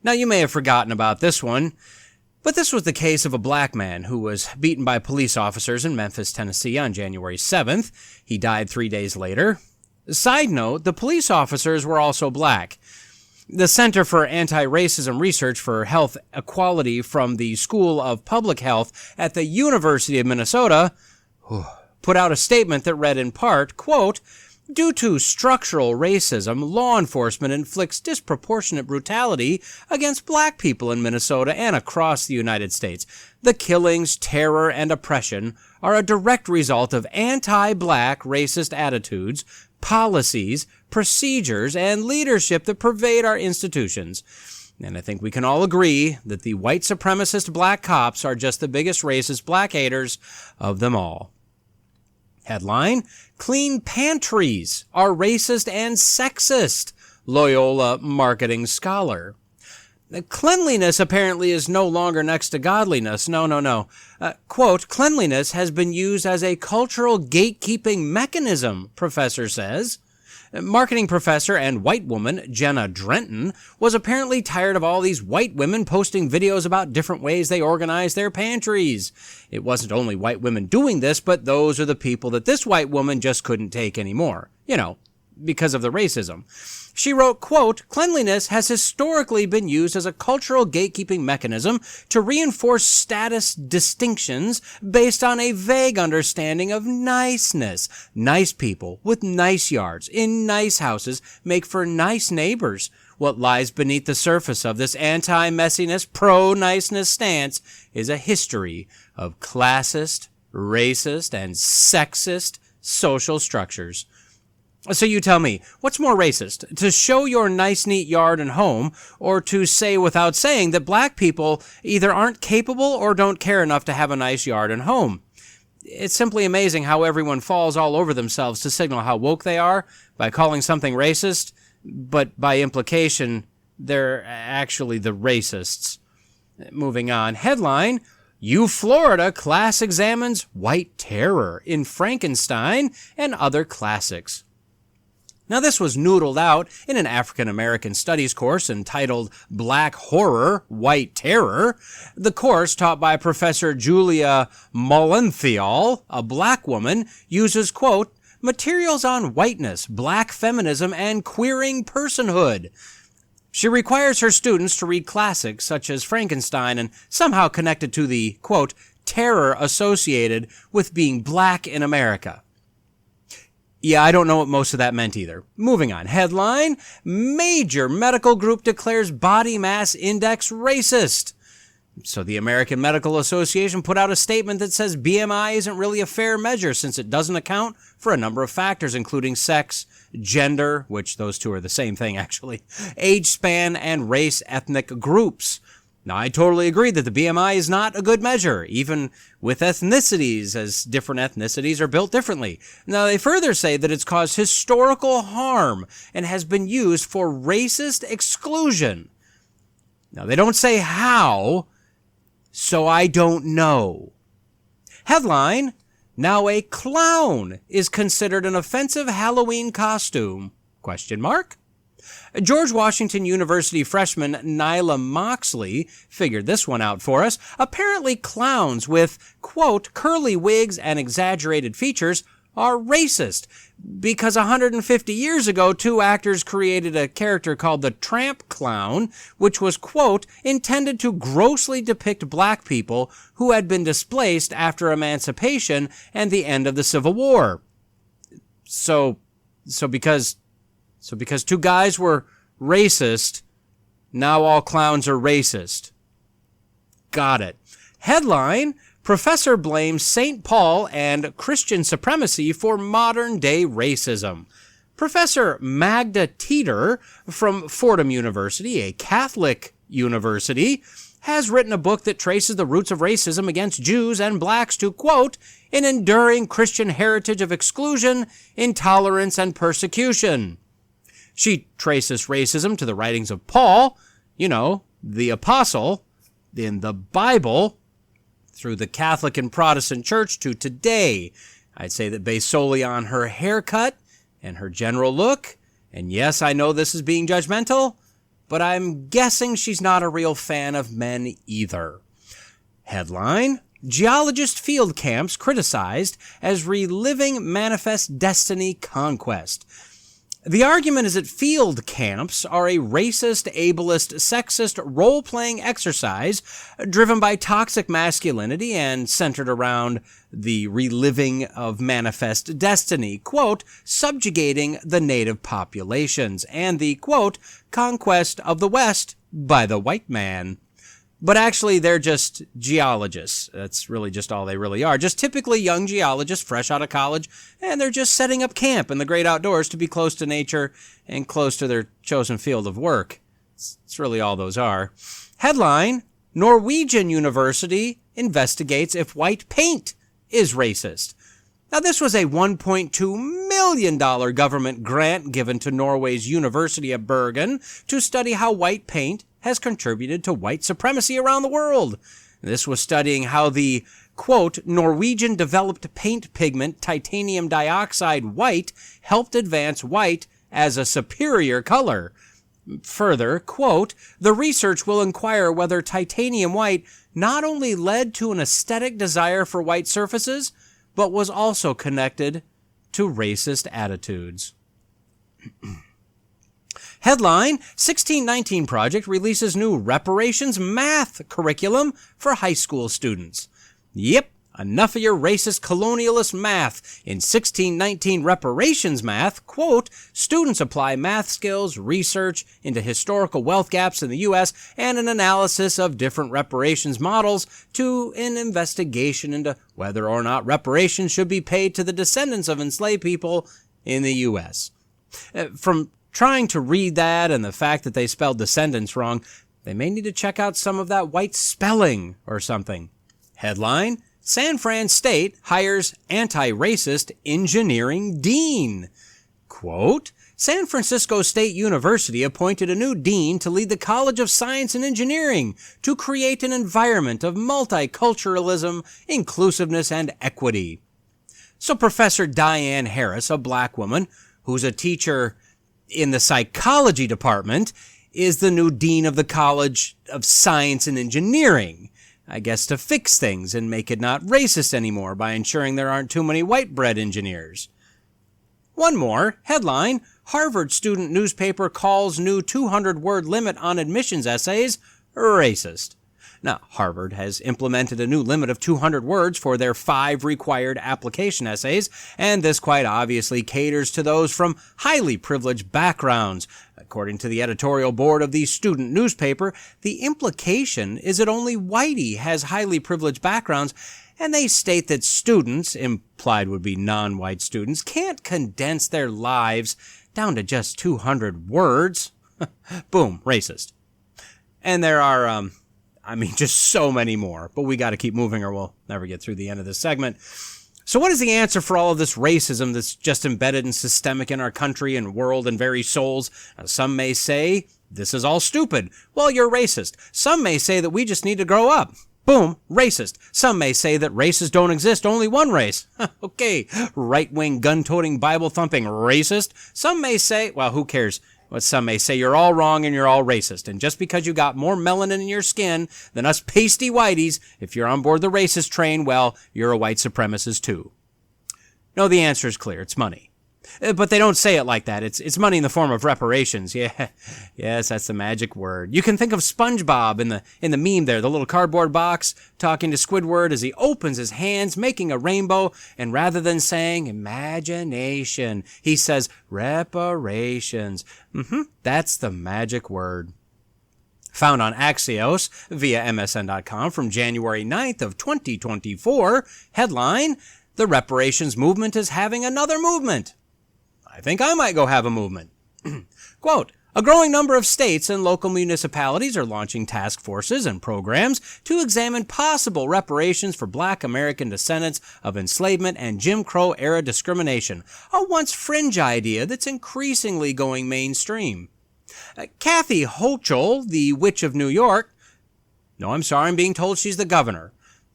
Now, you may have forgotten about this one, but this was the case of a black man who was beaten by police officers in Memphis, Tennessee on January 7th. He died 3 days later. Side note, the police officers were also black. The Center for Anti-Racism Research for Health Equality from the School of Public Health at the University of Minnesota put out a statement that read in part, quote, "Due to structural racism, law enforcement inflicts disproportionate brutality against black people in Minnesota and across the United States. The killings, terror, and oppression are a direct result of anti-black racist attitudes, policies, procedures, and leadership that pervade our institutions." And I think we can all agree that the white supremacist black cops are just the biggest racist black haters of them all. Headline: "Clean pantries are racist and sexist," Loyola marketing scholar. Cleanliness apparently is no longer next to godliness. No. Quote, "Cleanliness has been used as a cultural gatekeeping mechanism," professor says. Marketing professor and white woman Jenna Drenton was apparently tired of all these white women posting videos about different ways they organize their pantries. It wasn't only white women doing this, but those are the people that this white woman just couldn't take anymore. Because of the racism. She wrote, quote, "Cleanliness has historically been used as a cultural gatekeeping mechanism to reinforce status distinctions based on a vague understanding of niceness. Nice people with nice yards in nice houses make for nice neighbors. What lies beneath the surface of this anti-messiness, pro-niceness stance is a history of classist, racist, and sexist social structures." So you tell me, what's more racist? To show your nice, neat yard and home, or to say without saying that black people either aren't capable or don't care enough to have a nice yard and home? It's simply amazing how everyone falls all over themselves to signal how woke they are by calling something racist, but by implication, they're actually the racists. Moving on. Headline: U Florida class examines white terror in Frankenstein and other classics. Now, this was noodled out in an African-American studies course entitled Black Horror, White Terror. The course, taught by Professor Julia Molenthial, a black woman, uses, quote, "materials on whiteness, black feminism, and queering personhood." She requires her students to read classics such as Frankenstein and somehow connect it to the, quote, "terror associated with being black in America." Yeah, I don't know what most of that meant either. Moving on. Headline: Major medical group declares body mass index racist. So the American Medical Association put out a statement that says BMI isn't really a fair measure since it doesn't account for a number of factors, including sex, gender, which those two are the same thing actually, age span, and race ethnic groups. Now, I totally agree that the BMI is not a good measure, even with ethnicities, as different ethnicities are built differently. Now, they further say that it's caused historical harm and has been used for racist exclusion. Now, they don't say how, so I don't know. Headline: Now a clown is considered an offensive Halloween costume? Question mark. George Washington University freshman Nyla Moxley figured this one out for us. Apparently clowns with, quote, "curly wigs and exaggerated features" are racist because 150 years ago, two actors created a character called the Tramp Clown, which was, quote, intended to grossly depict black people who had been displaced after emancipation and the end of the Civil War. So because two guys were racist, now all clowns are racist. Got it. Headline: Professor blames St. Paul and Christian supremacy for modern-day racism. Professor Magda Teeter from Fordham University, a Catholic university, has written a book that traces the roots of racism against Jews and blacks to, quote, an enduring Christian heritage of exclusion, intolerance, and persecution. She traces racism to the writings of Paul, the apostle, in the Bible, through the Catholic and Protestant Church to today. I'd say that based solely on her haircut and her general look, and yes, I know this is being judgmental, but I'm guessing she's not a real fan of men either. Headline: Geologist field camps criticized as reliving Manifest Destiny conquest. The argument is that field camps are a racist, ableist, sexist role-playing exercise driven by toxic masculinity and centered around the reliving of Manifest Destiny, quote, subjugating the native populations, and the, quote, conquest of the West by the white man. But actually, they're just geologists. That's really just all they really are. Just typically young geologists fresh out of college, and they're just setting up camp in the great outdoors to be close to nature and close to their chosen field of work. It's really all those are. Headline: Norwegian University investigates if white paint is racist. Now, this was a $1.2 million government grant given to Norway's University of Bergen to study how white paint has contributed to white supremacy around the world. This was studying how the, quote, Norwegian-developed paint pigment titanium dioxide white helped advance white as a superior color. Further, quote, the research will inquire whether titanium white not only led to an aesthetic desire for white surfaces, but was also connected to racist attitudes. Headline: 1619 Project releases new reparations math curriculum for high school students. Yep, enough of your racist colonialist math. In 1619 reparations math, quote, students apply math skills, research into historical wealth gaps in the U.S., and an analysis of different reparations models to an investigation into whether or not reparations should be paid to the descendants of enslaved people in the U.S. From trying to read that and the fact that they spelled descendants wrong, they may need to check out some of that white spelling or something. Headline: San Fran State hires anti-racist engineering dean. Quote, San Francisco State University appointed a new dean to lead the College of Science and Engineering to create an environment of multiculturalism, inclusiveness, and equity. So Professor Diane Harris, a black woman who's a teacher in the psychology department, is the new dean of the College of Science and Engineering, I guess to fix things and make it not racist anymore by ensuring there aren't too many white-bread engineers. One more. Headline: Harvard student newspaper calls new 200-word limit on admissions essays racist. Now, Harvard has implemented a new limit of 200 words for their 5 required application essays, and this quite obviously caters to those from highly privileged backgrounds. According to the editorial board of the student newspaper, the implication is that only whitey has highly privileged backgrounds, and they state that students, implied would be non-white students, can't condense their lives down to just 200 words. Boom, racist. And there are, just so many more, but we got to keep moving or we'll never get through the end of this segment. So what is the answer for all of this racism that's just embedded and systemic in our country and world and very souls? Now, some may say, this is all stupid. Well, you're racist. Some may say that we just need to grow up. Boom, racist. Some may say that races don't exist, only one race. Okay, right-wing, gun-toting, Bible-thumping racist. Some may say, well, who cares? What some may say, you're all wrong and you're all racist. And just because you got more melanin in your skin than us pasty whiteys, if you're on board the racist train, well, you're a white supremacist too. No, the answer is clear. It's money. But they don't say it like that. It's money in the form of reparations. Yeah, yes, that's the magic word. You can think of SpongeBob in the meme there, the little cardboard box, talking to Squidward as he opens his hands, making a rainbow, and rather than saying imagination, he says reparations. That's the magic word. Found on Axios via MSN.com from January 9th of 2024. Headline: The reparations movement is having another movement. I think I might go have a movement. Quote, a growing number of states and local municipalities are launching task forces and programs to examine possible reparations for Black American descendants of enslavement and Jim Crow-era discrimination, a once fringe idea that's increasingly going mainstream. Kathy Hochul, the Witch of New York, no, I'm sorry, I'm being told she's the governor.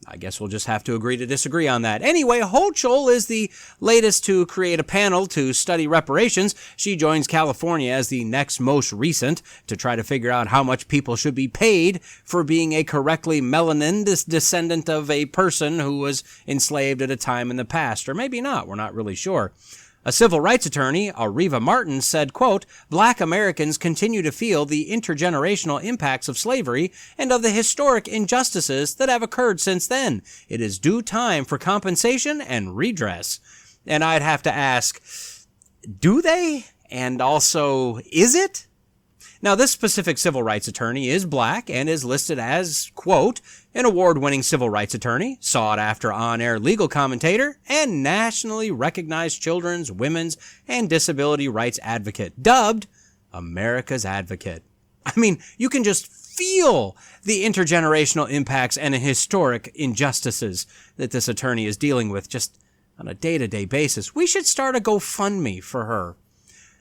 I guess we'll just have to agree to disagree on that. Anyway, Hochul is the latest to create a panel to study reparations. She joins California as the next most recent to try to figure out how much people should be paid for being a correctly melanin descendant of a person who was enslaved at a time in the past. Or maybe not. We're not really sure. A civil rights attorney, Areva Martin, said, quote, Black Americans continue to feel the intergenerational impacts of slavery and of the historic injustices that have occurred since then. It is due time for compensation and redress. And I'd have to ask, do they? And also, is it? Now, this specific civil rights attorney is Black and is listed as, quote, an award-winning civil rights attorney, sought-after on-air legal commentator, and nationally recognized children's, women's, and disability rights advocate, dubbed America's Advocate. I mean, you can just feel the intergenerational impacts and historic injustices that this attorney is dealing with just on a day-to-day basis. We should start a GoFundMe for her.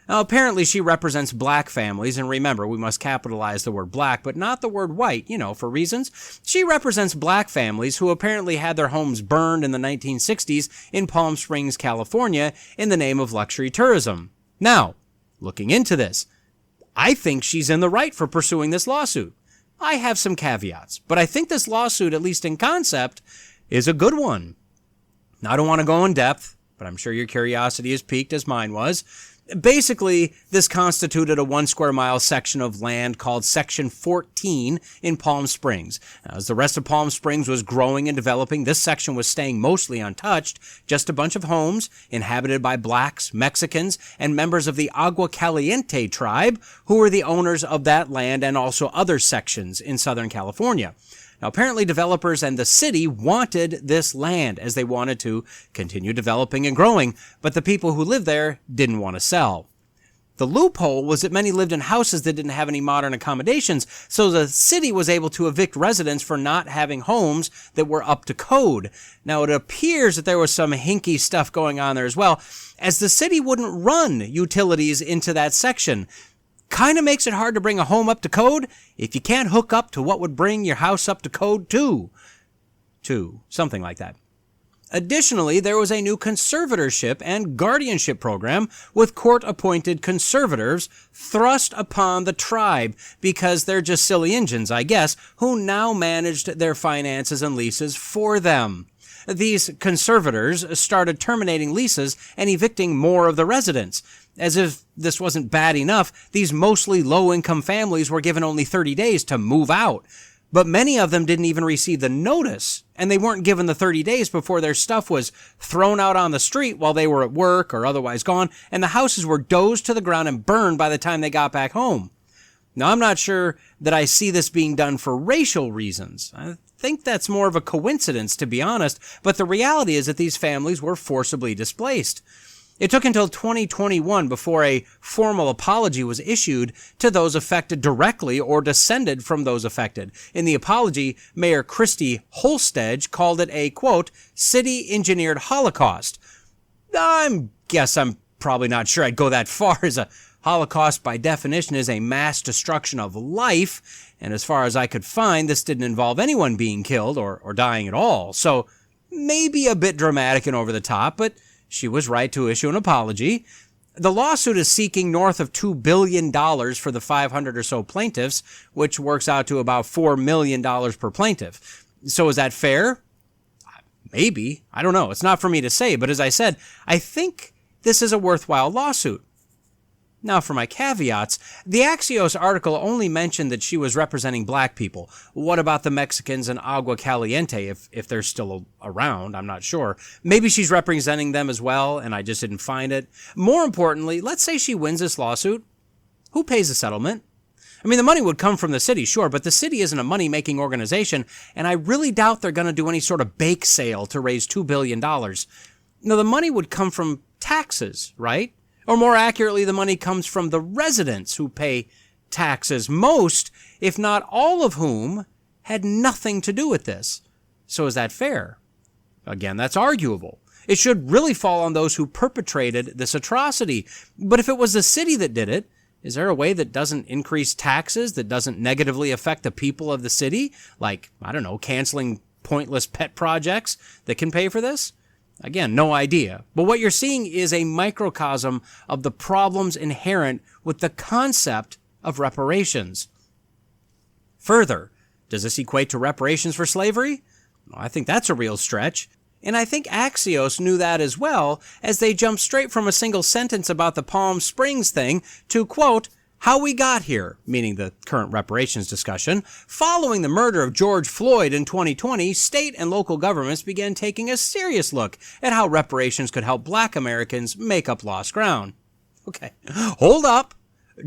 Now, apparently she represents Black families, and remember, we must capitalize the word Black, but not the word white, for reasons. She represents Black families who apparently had their homes burned in the 1960s in Palm Springs, California, in the name of luxury tourism. Now, looking into this, I think she's in the right for pursuing this lawsuit. I have some caveats, but I think this lawsuit, at least in concept, is a good one. Now, I don't want to go in depth, but I'm sure your curiosity is piqued as mine was. Basically, this constituted a 1 square mile section of land called Section 14 in Palm Springs. Now, as the rest of Palm Springs was growing and developing, this section was staying mostly untouched, just a bunch of homes inhabited by Blacks, Mexicans, and members of the Agua Caliente tribe, who were the owners of that land and also other sections in Southern California. Now, apparently developers and the city wanted this land as they wanted to continue developing and growing, but the people who lived there didn't want to sell. The loophole was that many lived in houses that didn't have any modern accommodations, so the city was able to evict residents for not having homes that were up to code. Now, it appears that there was some hinky stuff going on there as well, as the city wouldn't run utilities into that section. Kind of makes it hard to bring a home up to code if you can't hook up to what would bring your house up to code too. Something like that. Additionally, there was a new conservatorship and guardianship program with court-appointed conservators thrust upon the tribe because they're just silly Injuns, I guess, who now managed their finances and leases for them. These conservators started terminating leases and evicting more of the residents. As if this wasn't bad enough, these mostly low-income families were given only 30 days to move out. But many of them didn't even receive the notice, and they weren't given the 30 days before their stuff was thrown out on the street while they were at work or otherwise gone, and the houses were dozed to the ground and burned by the time they got back home. Now, I'm not sure that I see this being done for racial reasons. I think that's more of a coincidence, to be honest, but the reality is that these families were forcibly displaced. It took until 2021 before a formal apology was issued to those affected directly or descended from those affected. In the apology, Mayor Christy Holstedge called it a, quote, city-engineered Holocaust. I'm probably not sure I'd go that far, as a Holocaust by definition is a mass destruction of life, and as far as I could find, this didn't involve anyone being killed or dying at all. So maybe a bit dramatic and over the top, but she was right to issue an apology. The lawsuit is seeking north of $2 billion for the 500 or so plaintiffs, which works out to about $4 million per plaintiff. So is that fair? Maybe. I don't know. It's not for me to say. But as I said, I think this is a worthwhile lawsuit. Now for my caveats, the Axios article only mentioned that she was representing black people. What about the Mexicans in Agua Caliente, if they're still around? I'm not sure. Maybe she's representing them as well, and I just didn't find it. More importantly, let's say she wins this lawsuit. Who pays the settlement? I mean, the money would come from the city, sure, but the city isn't a money-making organization, and I really doubt they're going to do any sort of bake sale to raise $2 billion. Now, the money would come from taxes, right? Or more accurately, the money comes from the residents who pay taxes, most, if not all of whom, had nothing to do with this. So is that fair? Again, that's arguable. It should really fall on those who perpetrated this atrocity. But if it was the city that did it, is there a way that doesn't increase taxes, that doesn't negatively affect the people of the city? Like, I don't know, canceling pointless pet projects that can pay for this? Again, no idea. But what you're seeing is a microcosm of the problems inherent with the concept of reparations. Further, does this equate to reparations for slavery? Well, I think that's a real stretch. And I think Axios knew that as well, as they jumped straight from a single sentence about the Palm Springs thing to, quote, how we got here, meaning the current reparations discussion. Following the murder of George Floyd in 2020, state and local governments began taking a serious look at how reparations could help black Americans make up lost ground. Okay, hold up.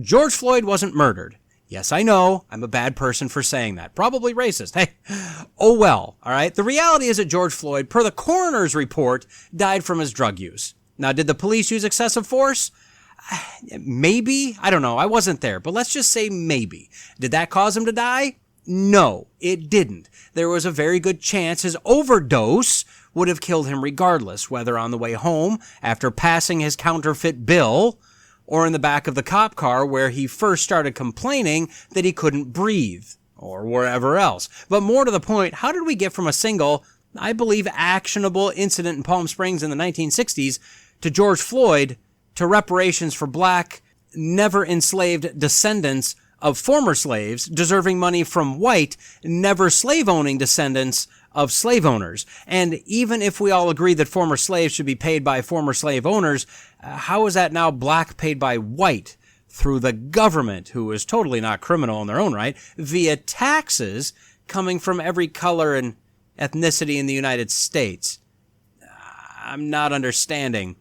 George Floyd wasn't murdered. Yes, I know, I'm a bad person for saying that. Probably racist. Hey, oh well, all right? The reality is that George Floyd, per the coroner's report, died from his drug use. Now, did the police use excessive force? Maybe. I don't know. I wasn't there, but let's just say maybe. Did that cause him to die? No, it didn't. There was a very good chance his overdose would have killed him regardless, whether on the way home after passing his counterfeit bill or in the back of the cop car where he first started complaining that he couldn't breathe, or wherever else. But more to the point, how did we get from a single, I believe, actionable incident in Palm Springs in the 1960s to George Floyd to reparations for black, never enslaved descendants of former slaves deserving money from white, never slave-owning descendants of slave owners? And even if we all agree that former slaves should be paid by former slave owners, how is that now black paid by white through the government, who is totally not criminal in their own right, via taxes coming from every color and ethnicity in the United States? I'm not understanding.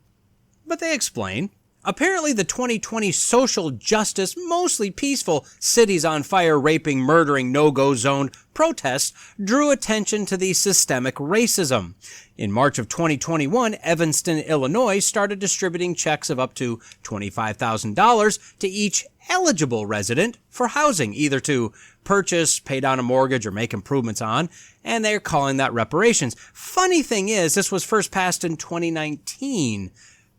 But they explain. Apparently the 2020 social justice, mostly peaceful, cities on fire, raping, murdering, no-go zone protests drew attention to the systemic racism. In March of 2021, Evanston, Illinois started distributing checks of up to $25,000 to each eligible resident for housing, either to purchase, pay down a mortgage, or make improvements on, and they're calling that reparations. Funny thing is, this was first passed in 2019.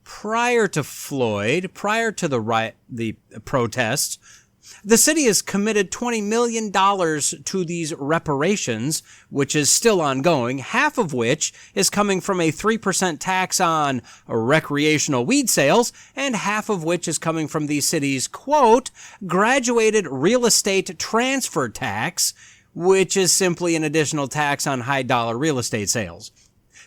Prior to Floyd, prior to the protests, the city has committed $20 million to these reparations, which is still ongoing, half of which is coming from a 3% tax on recreational weed sales, and half of which is coming from the city's, quote, graduated real estate transfer tax, which is simply an additional tax on high-dollar real estate sales.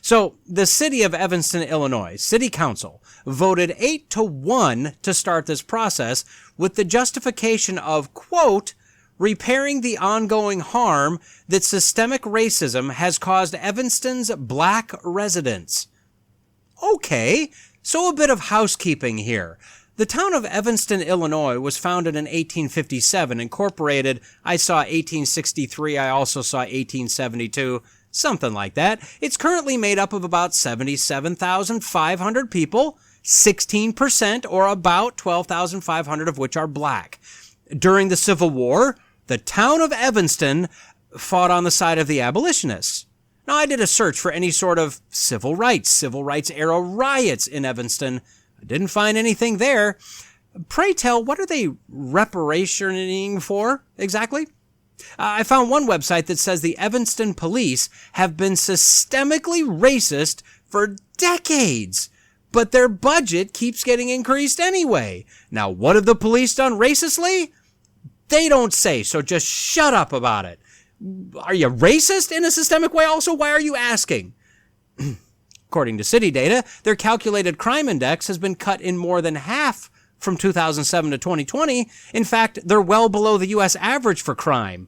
So the city of Evanston, Illinois, City Council, voted 8-1 to start this process with the justification of, quote, repairing the ongoing harm that systemic racism has caused Evanston's black residents. Okay, so a bit of housekeeping here. The town of Evanston, Illinois was founded in 1857, incorporated, I saw 1863, I also saw 1872, something like that. It's currently made up of about 77,500 people, 16%, or about 12,500 of which are black. During the Civil War, the town of Evanston fought on the side of the abolitionists. Now, I did a search for any sort of civil rights era riots in Evanston. I didn't find anything there. Pray tell, what are they reparationing for exactly? I found one website that says the Evanston police have been systemically racist for decades, but their budget keeps getting increased anyway. Now, what have the police done racistly? They don't say, so just shut up about it. Are you racist in a systemic way also? Why are you asking? According to city data, their calculated crime index has been cut in more than half from 2007 to 2020. In fact, they're well below the U.S. average for crime.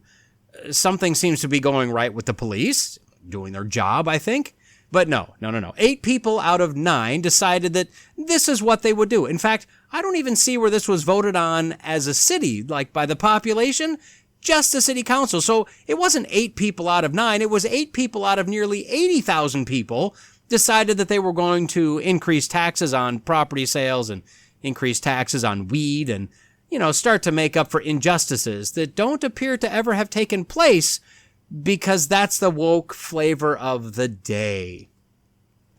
Something seems to be going right with the police, doing their job, I think. But no. 8 people out of 9 decided that this is what they would do. In fact, I don't even see where this was voted on as a city, like by the population, just the city council. So it wasn't 8 people out of 9. It was 8 people out of nearly 80,000 people decided that they were going to increase taxes on property sales and increase taxes on weed and, start to make up for injustices that don't appear to ever have taken place because that's the woke flavor of the day.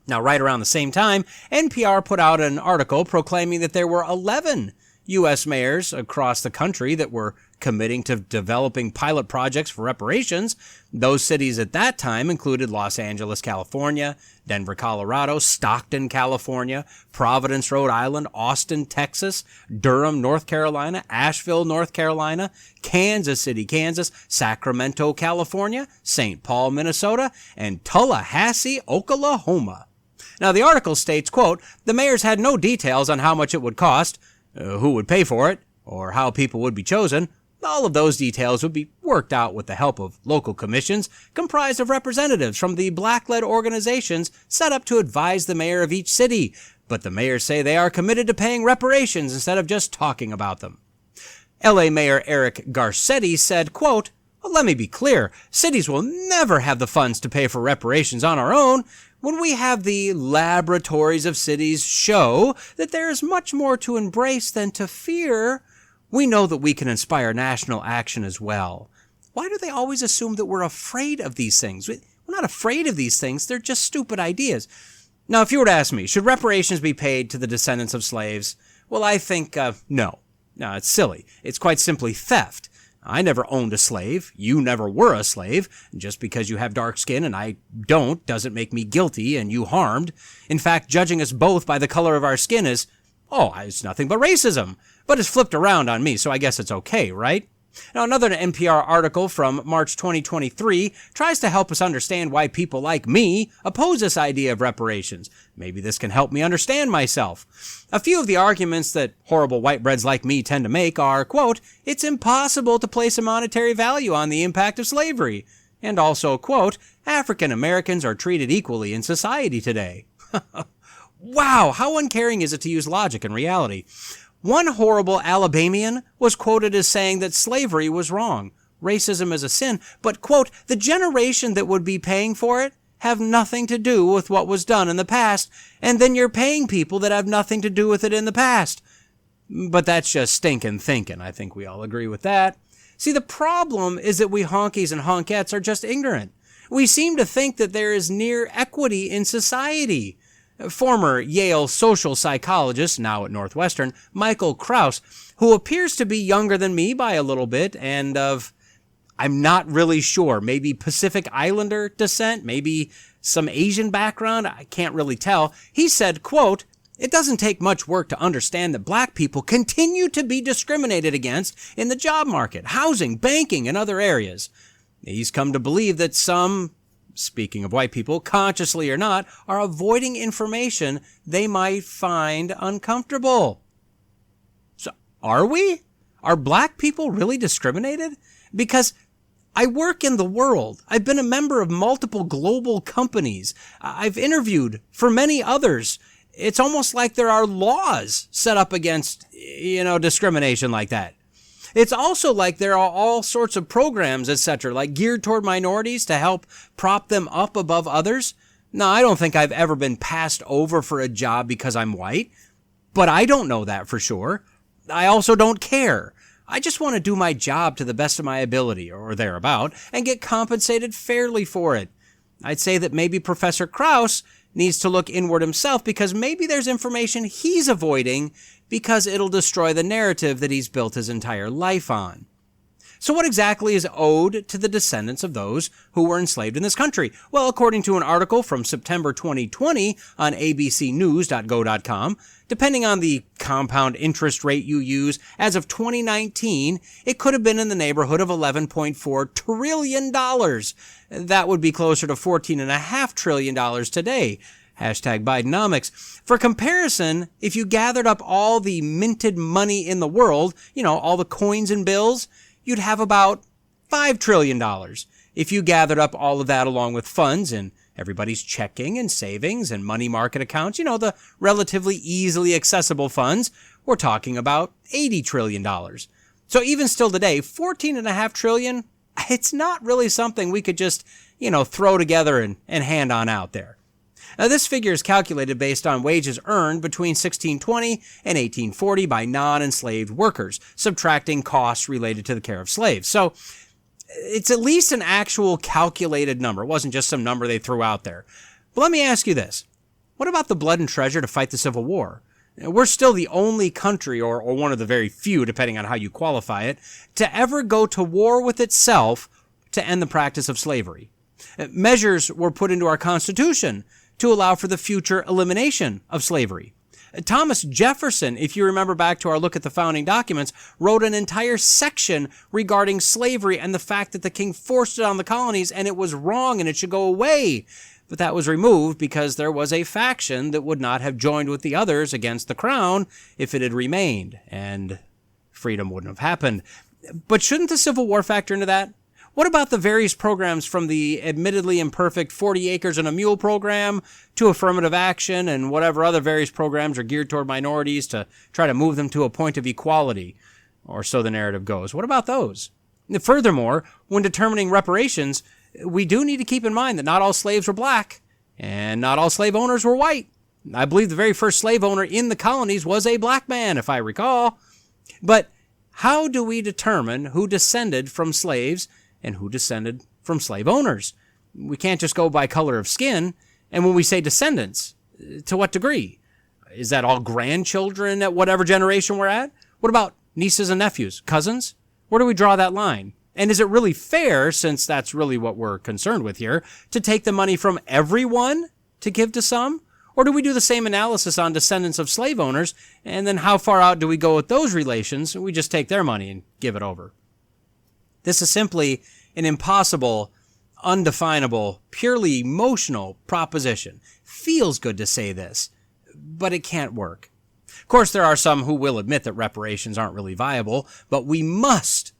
Now, right around the same time, NPR put out an article proclaiming that there were 11 U.S. mayors across the country that were committing to developing pilot projects for reparations. Those cities at that time included Los Angeles, California, Denver, Colorado, Stockton, California, Providence, Rhode Island, Austin, Texas, Durham, North Carolina, Asheville, North Carolina, Kansas City, Kansas, Sacramento, California, St. Paul, Minnesota, and Tallahassee, Oklahoma. Now, the article states, quote, the mayors had no details on how much it would cost, who would pay for it, or how people would be chosen. All of those details would be worked out with the help of local commissions comprised of representatives from the black-led organizations set up to advise the mayor of each city. But the mayors say they are committed to paying reparations instead of just talking about them. L.A. Mayor Eric Garcetti said, quote, let me be clear, cities will never have the funds to pay for reparations on our own. When we have the laboratories of cities show that there is much more to embrace than to fear, we know that we can inspire national action as well. Why do they always assume that we're afraid of these things? We're not afraid of these things. They're just stupid ideas. Now, if you were to ask me, should reparations be paid to the descendants of slaves? Well, I think no. No, it's silly. It's quite simply theft. I never owned a slave. You never were a slave. Just because you have dark skin and I don't doesn't make me guilty and you harmed. In fact, judging us both by the color of our skin is, it's nothing but racism. But it's flipped around on me, so I guess it's okay, right? Now, another NPR article from March 2023 tries to help us understand why people like me oppose this idea of reparations. Maybe this can help me understand myself. A few of the arguments that horrible whitebreads like me tend to make are, quote, it's impossible to place a monetary value on the impact of slavery. And also, quote, African Americans are treated equally in society today. Wow, how uncaring is it to use logic and reality? One horrible Alabamian was quoted as saying that slavery was wrong. Racism is a sin, but, quote, the generation that would be paying for it have nothing to do with what was done in the past, and then you're paying people that have nothing to do with it in the past. But that's just stinking thinking. I think we all agree with that. See, the problem is that we honkies and honkettes are just ignorant. We seem to think that there is near equity in society. Former Yale social psychologist, now at Northwestern, Michael Krauss, who appears to be younger than me by a little bit and I'm not really sure, maybe Pacific Islander descent, maybe some Asian background, I can't really tell. He said, quote, it doesn't take much work to understand that black people continue to be discriminated against in the job market, housing, banking, and other areas. He's come to believe that some, speaking of white people, consciously or not, are avoiding information they might find uncomfortable. So, are we? Are black people really discriminated? Because I work in the world. I've been a member of multiple global companies. I've interviewed for many others. It's almost like there are laws set up against, discrimination like that. It's also like there are all sorts of programs, etc., like geared toward minorities to help prop them up above others. Now, I don't think I've ever been passed over for a job because I'm white, but I don't know that for sure. I also don't care. I just want to do my job to the best of my ability, or thereabout, and get compensated fairly for it. I'd say that maybe Professor Krauss needs to look inward himself because maybe there's information he's avoiding because it'll destroy the narrative that he's built his entire life on. So what exactly is owed to the descendants of those who were enslaved in this country? Well, according to an article from September 2020 on abcnews.go.com, depending on the compound interest rate you use, as of 2019, it could have been in the neighborhood of $11.4 trillion. That would be closer to $14.5 trillion today. Hashtag Bidenomics. For comparison, if you gathered up all the minted money in the world, all the coins and bills, you'd have about $5 trillion. If you gathered up all of that along with funds in everybody's checking and savings and money market accounts, the relatively easily accessible funds, we're talking about $80 trillion. So even still today, $14.5 trillion, it's not really something we could just, throw together and hand on out there. Now, this figure is calculated based on wages earned between 1620 and 1840 by non-enslaved workers, subtracting costs related to the care of slaves. So it's at least an actual calculated number. It wasn't just some number they threw out there. But let me ask you this. What about the blood and treasure to fight the Civil War? We're still the only country, or one of the very few, depending on how you qualify it, to ever go to war with itself to end the practice of slavery. Measures were put into our Constitution to allow for the future elimination of slavery. Thomas Jefferson, if you remember back to our look at the founding documents, wrote an entire section regarding slavery and the fact that the king forced it on the colonies and it was wrong and it should go away. But that was removed because there was a faction that would not have joined with the others against the crown if it had remained, and freedom wouldn't have happened. But shouldn't the Civil War factor into that? What about the various programs from the admittedly imperfect 40 acres and a mule program to affirmative action and whatever other various programs are geared toward minorities to try to move them to a point of equality, or so the narrative goes? What about those? Furthermore, when determining reparations, we do need to keep in mind that not all slaves were black and not all slave owners were white. I believe the very first slave owner in the colonies was a black man, if I recall. But how do we determine who descended from slaves and who descended from slave owners? We can't just go by color of skin. And when we say descendants, to what degree? Is that all grandchildren at whatever generation we're at? What about nieces and nephews, cousins? Where do we draw that line? And is it really fair, since that's really what we're concerned with here, to take the money from everyone to give to some? Or do we do the same analysis on descendants of slave owners, and then how far out do we go with those relations? We just take their money and give it over. This is simply an impossible, undefinable, purely emotional proposition. Feels good to say this, but it can't work. Of course, there are some who will admit that reparations aren't really viable, but we must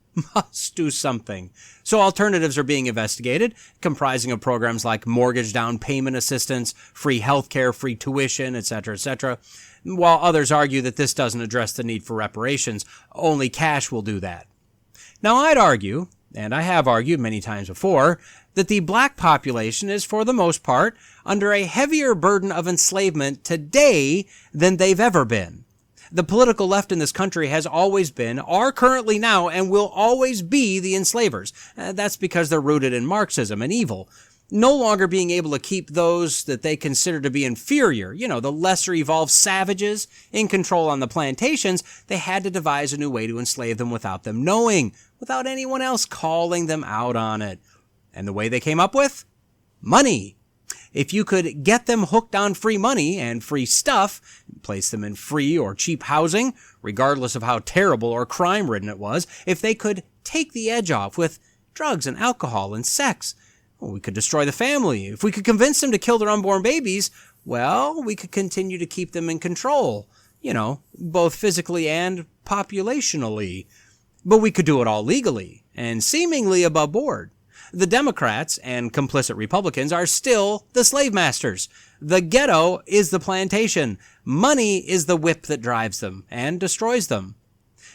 do something. So alternatives are being investigated, comprising of programs like mortgage down payment assistance, free healthcare, free tuition, etc., etc., while others argue that this doesn't address the need for reparations. Only cash will do that. Now, I'd argue, and I have argued many times before, that the black population is, for the most part, under a heavier burden of enslavement today than they've ever been. The political left in this country has always been, are currently now, and will always be the enslavers. That's because they're rooted in Marxism and evil. No longer being able to keep those that they consider to be inferior, the lesser evolved savages in control on the plantations, they had to devise a new way to enslave them without them knowing, without anyone else calling them out on it. And the way they came up with? Money. If you could get them hooked on free money and free stuff, place them in free or cheap housing, regardless of how terrible or crime-ridden it was, if they could take the edge off with drugs and alcohol and sex, we could destroy the family. If we could convince them to kill their unborn babies, well, we could continue to keep them in control, both physically and populationally. But we could do it all legally and seemingly above board. The Democrats and complicit Republicans are still the slave masters. The ghetto is the plantation. Money is the whip that drives them and destroys them.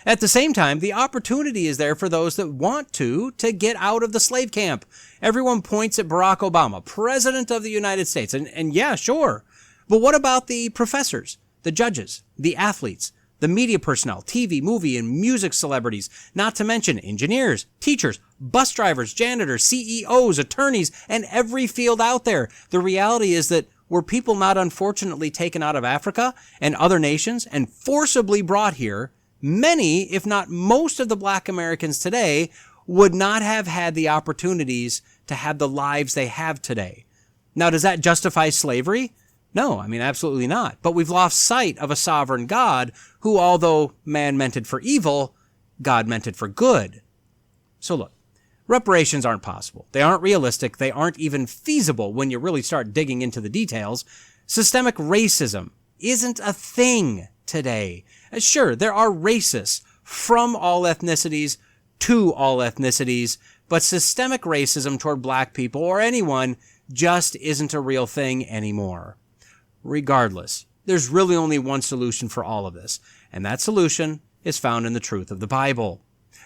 At the same time, the opportunity is there for those that want to get out of the slave camp. Everyone points at Barack Obama, President of the United States, and yeah, sure. But what about the professors, the judges, the athletes, the media personnel, TV, movie, and music celebrities, not to mention engineers, teachers, bus drivers, janitors, CEOs, attorneys, and every field out there? The reality is that were people not unfortunately taken out of Africa and other nations and forcibly brought here, many, if not most of the black Americans today would not have had the opportunities to have the lives they have today. Now, does that justify slavery? No, absolutely not. But we've lost sight of a sovereign God who, although man meant it for evil, God meant it for good. So look, reparations aren't possible. They aren't realistic. They aren't even feasible when you really start digging into the details. Systemic racism isn't a thing today. Sure, there are racists from all ethnicities to all ethnicities, but systemic racism toward black people or anyone just isn't a real thing anymore. Regardless, there's really only one solution for all of this, and that solution is found in the truth of the Bible.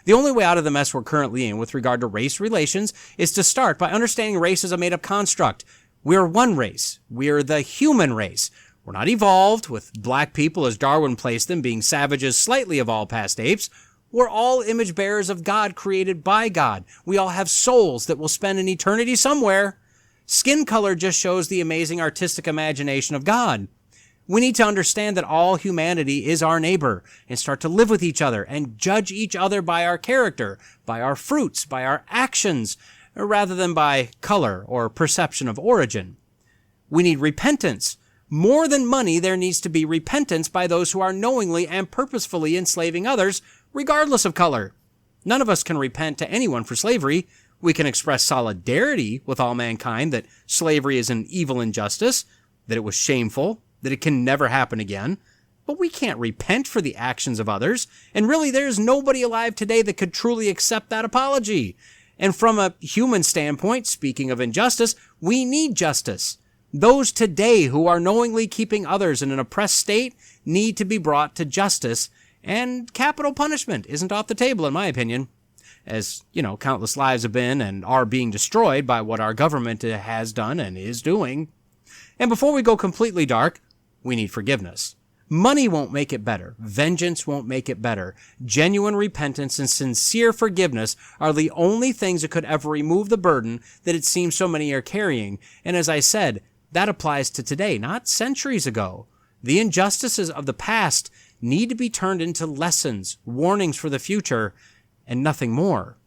The only way out of the mess we're currently in with regard to race relations is to start by understanding race as a made-up construct. We're one race. We're the human race. We're not evolved, with black people, as Darwin placed them, being savages slightly evolved past apes. We're all image bearers of God, created by God. We all have souls that will spend an eternity somewhere. Skin color just shows the amazing artistic imagination of God. We need to understand that all humanity is our neighbor and start to live with each other and judge each other by our character, by our fruits, by our actions, rather than by color or perception of origin. We need repentance. More than money, there needs to be repentance by those who are knowingly and purposefully enslaving others, regardless of color. None of us can repent to anyone for slavery. We can express solidarity with all mankind that slavery is an evil injustice, that it was shameful, that it can never happen again. But we can't repent for the actions of others. And really, there's nobody alive today that could truly accept that apology. And from a human standpoint, speaking of injustice, we need justice. Those today who are knowingly keeping others in an oppressed state need to be brought to justice. And capital punishment isn't off the table, in my opinion. As, countless lives have been and are being destroyed by what our government has done and is doing. And before we go completely dark, we need forgiveness. Money won't make it better. Vengeance won't make it better. Genuine repentance and sincere forgiveness are the only things that could ever remove the burden that it seems so many are carrying. And as I said, that applies to today, not centuries ago. The injustices of the past need to be turned into lessons, warnings for the future, and nothing more.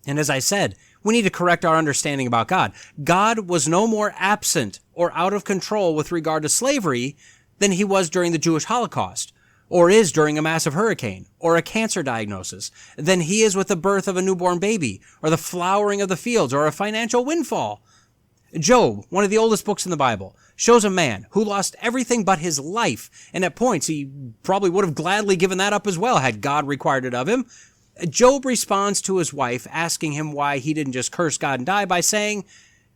And as I said, we need to correct our understanding about God. God was no more absent or out of control with regard to slavery than he was during the Jewish Holocaust, or is during a massive hurricane, or a cancer diagnosis, than he is with the birth of a newborn baby, or the flowering of the fields, or a financial windfall. Job, one of the oldest books in the Bible, shows a man who lost everything but his life, and at points he probably would have gladly given that up as well had God required it of him. Job responds to his wife, asking him why he didn't just curse God and die by saying,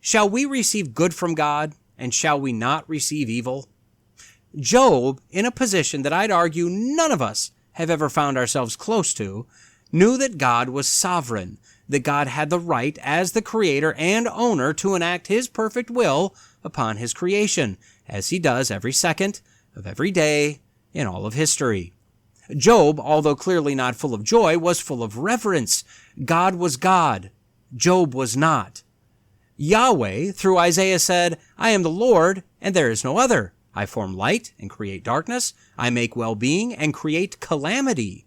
"Shall we receive good from God, and shall we not receive evil?" Job, in a position that I'd argue none of us have ever found ourselves close to, knew that God was sovereign, that God had the right as the creator and owner to enact his perfect will upon his creation, as he does every second of every day in all of history. Job, although clearly not full of joy, was full of reverence. God was God. Job was not. Yahweh, through Isaiah, said, "I am the Lord, and there is no other. I form light and create darkness. I make well-being and create calamity."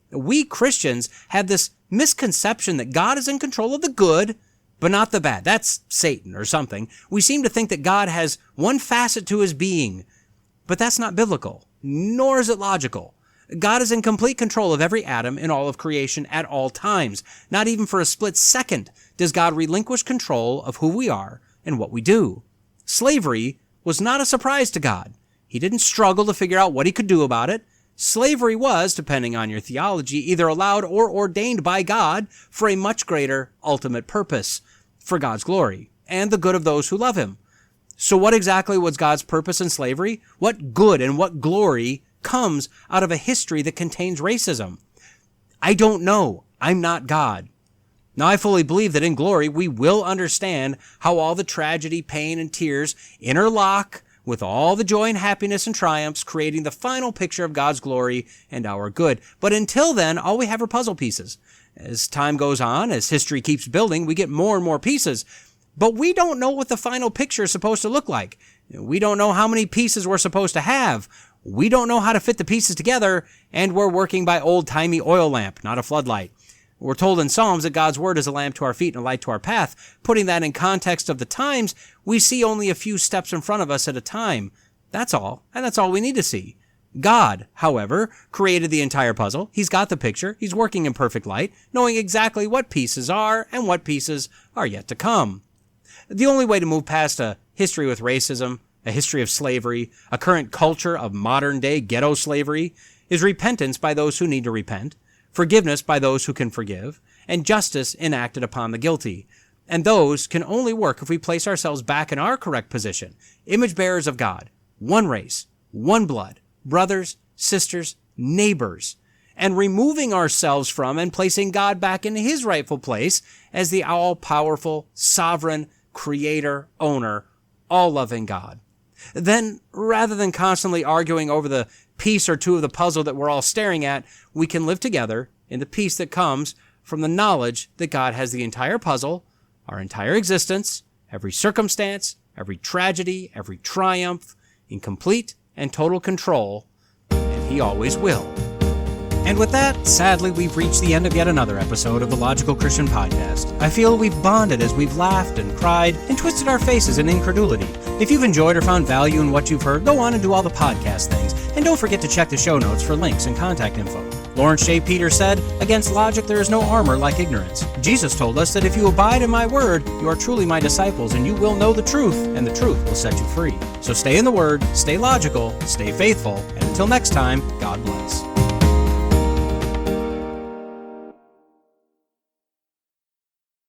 We Christians have this misconception that God is in control of the good, but not the bad. That's Satan or something. We seem to think that God has one facet to his being, but that's not biblical, nor is it logical. God is in complete control of every atom in all of creation at all times. Not even for a split second does God relinquish control of who we are and what we do. Slavery was not a surprise to God. He didn't struggle to figure out what he could do about it. Slavery was, depending on your theology, either allowed or ordained by God for a much greater ultimate purpose, for God's glory and the good of those who love him. So what exactly was God's purpose in slavery? What good and what glory comes out of a history that contains racism? I don't know. I'm not God. Now, I fully believe that in glory we will understand how all the tragedy, pain, and tears interlock with all the joy and happiness and triumphs, creating the final picture of God's glory and our good. But until then, all we have are puzzle pieces. As time goes on, as history keeps building, we get more and more pieces. But we don't know what the final picture is supposed to look like. We don't know how many pieces we're supposed to have. We don't know how to fit the pieces together, and we're working by old-timey oil lamp, not a floodlight. We're told in Psalms that God's word is a lamp to our feet and a light to our path. Putting that in context of the times, we see only a few steps in front of us at a time. That's all, and that's all we need to see. God, however, created the entire puzzle. He's got the picture. He's working in perfect light, knowing exactly what pieces are and what pieces are yet to come. The only way to move past a history with racism, a history of slavery, a current culture of modern-day ghetto slavery, is repentance by those who need to repent, forgiveness by those who can forgive, and justice enacted upon the guilty. And those can only work if we place ourselves back in our correct position, image bearers of God, one race, one blood, brothers, sisters, neighbors, and removing ourselves from and placing God back in his rightful place as the all-powerful, sovereign, creator, owner, all-loving God. Then, rather than constantly arguing over the piece or two of the puzzle that we're all staring at, we can live together in the peace that comes from the knowledge that God has the entire puzzle, our entire existence, every circumstance, every tragedy, every triumph, in complete and total control, and he always will. And with that, sadly, we've reached the end of yet another episode of the Logical Christian Podcast. I feel we've bonded as we've laughed and cried and twisted our faces in incredulity. If you've enjoyed or found value in what you've heard, go on and do all the podcast things, and don't forget to check the show notes for links and contact info. Lawrence J. Peters said, "Against logic there is no armor like ignorance." Jesus told us that if you abide in my word, you are truly my disciples, and you will know the truth, and the truth will set you free. So stay in the word, stay logical, stay faithful, and until next time, God bless.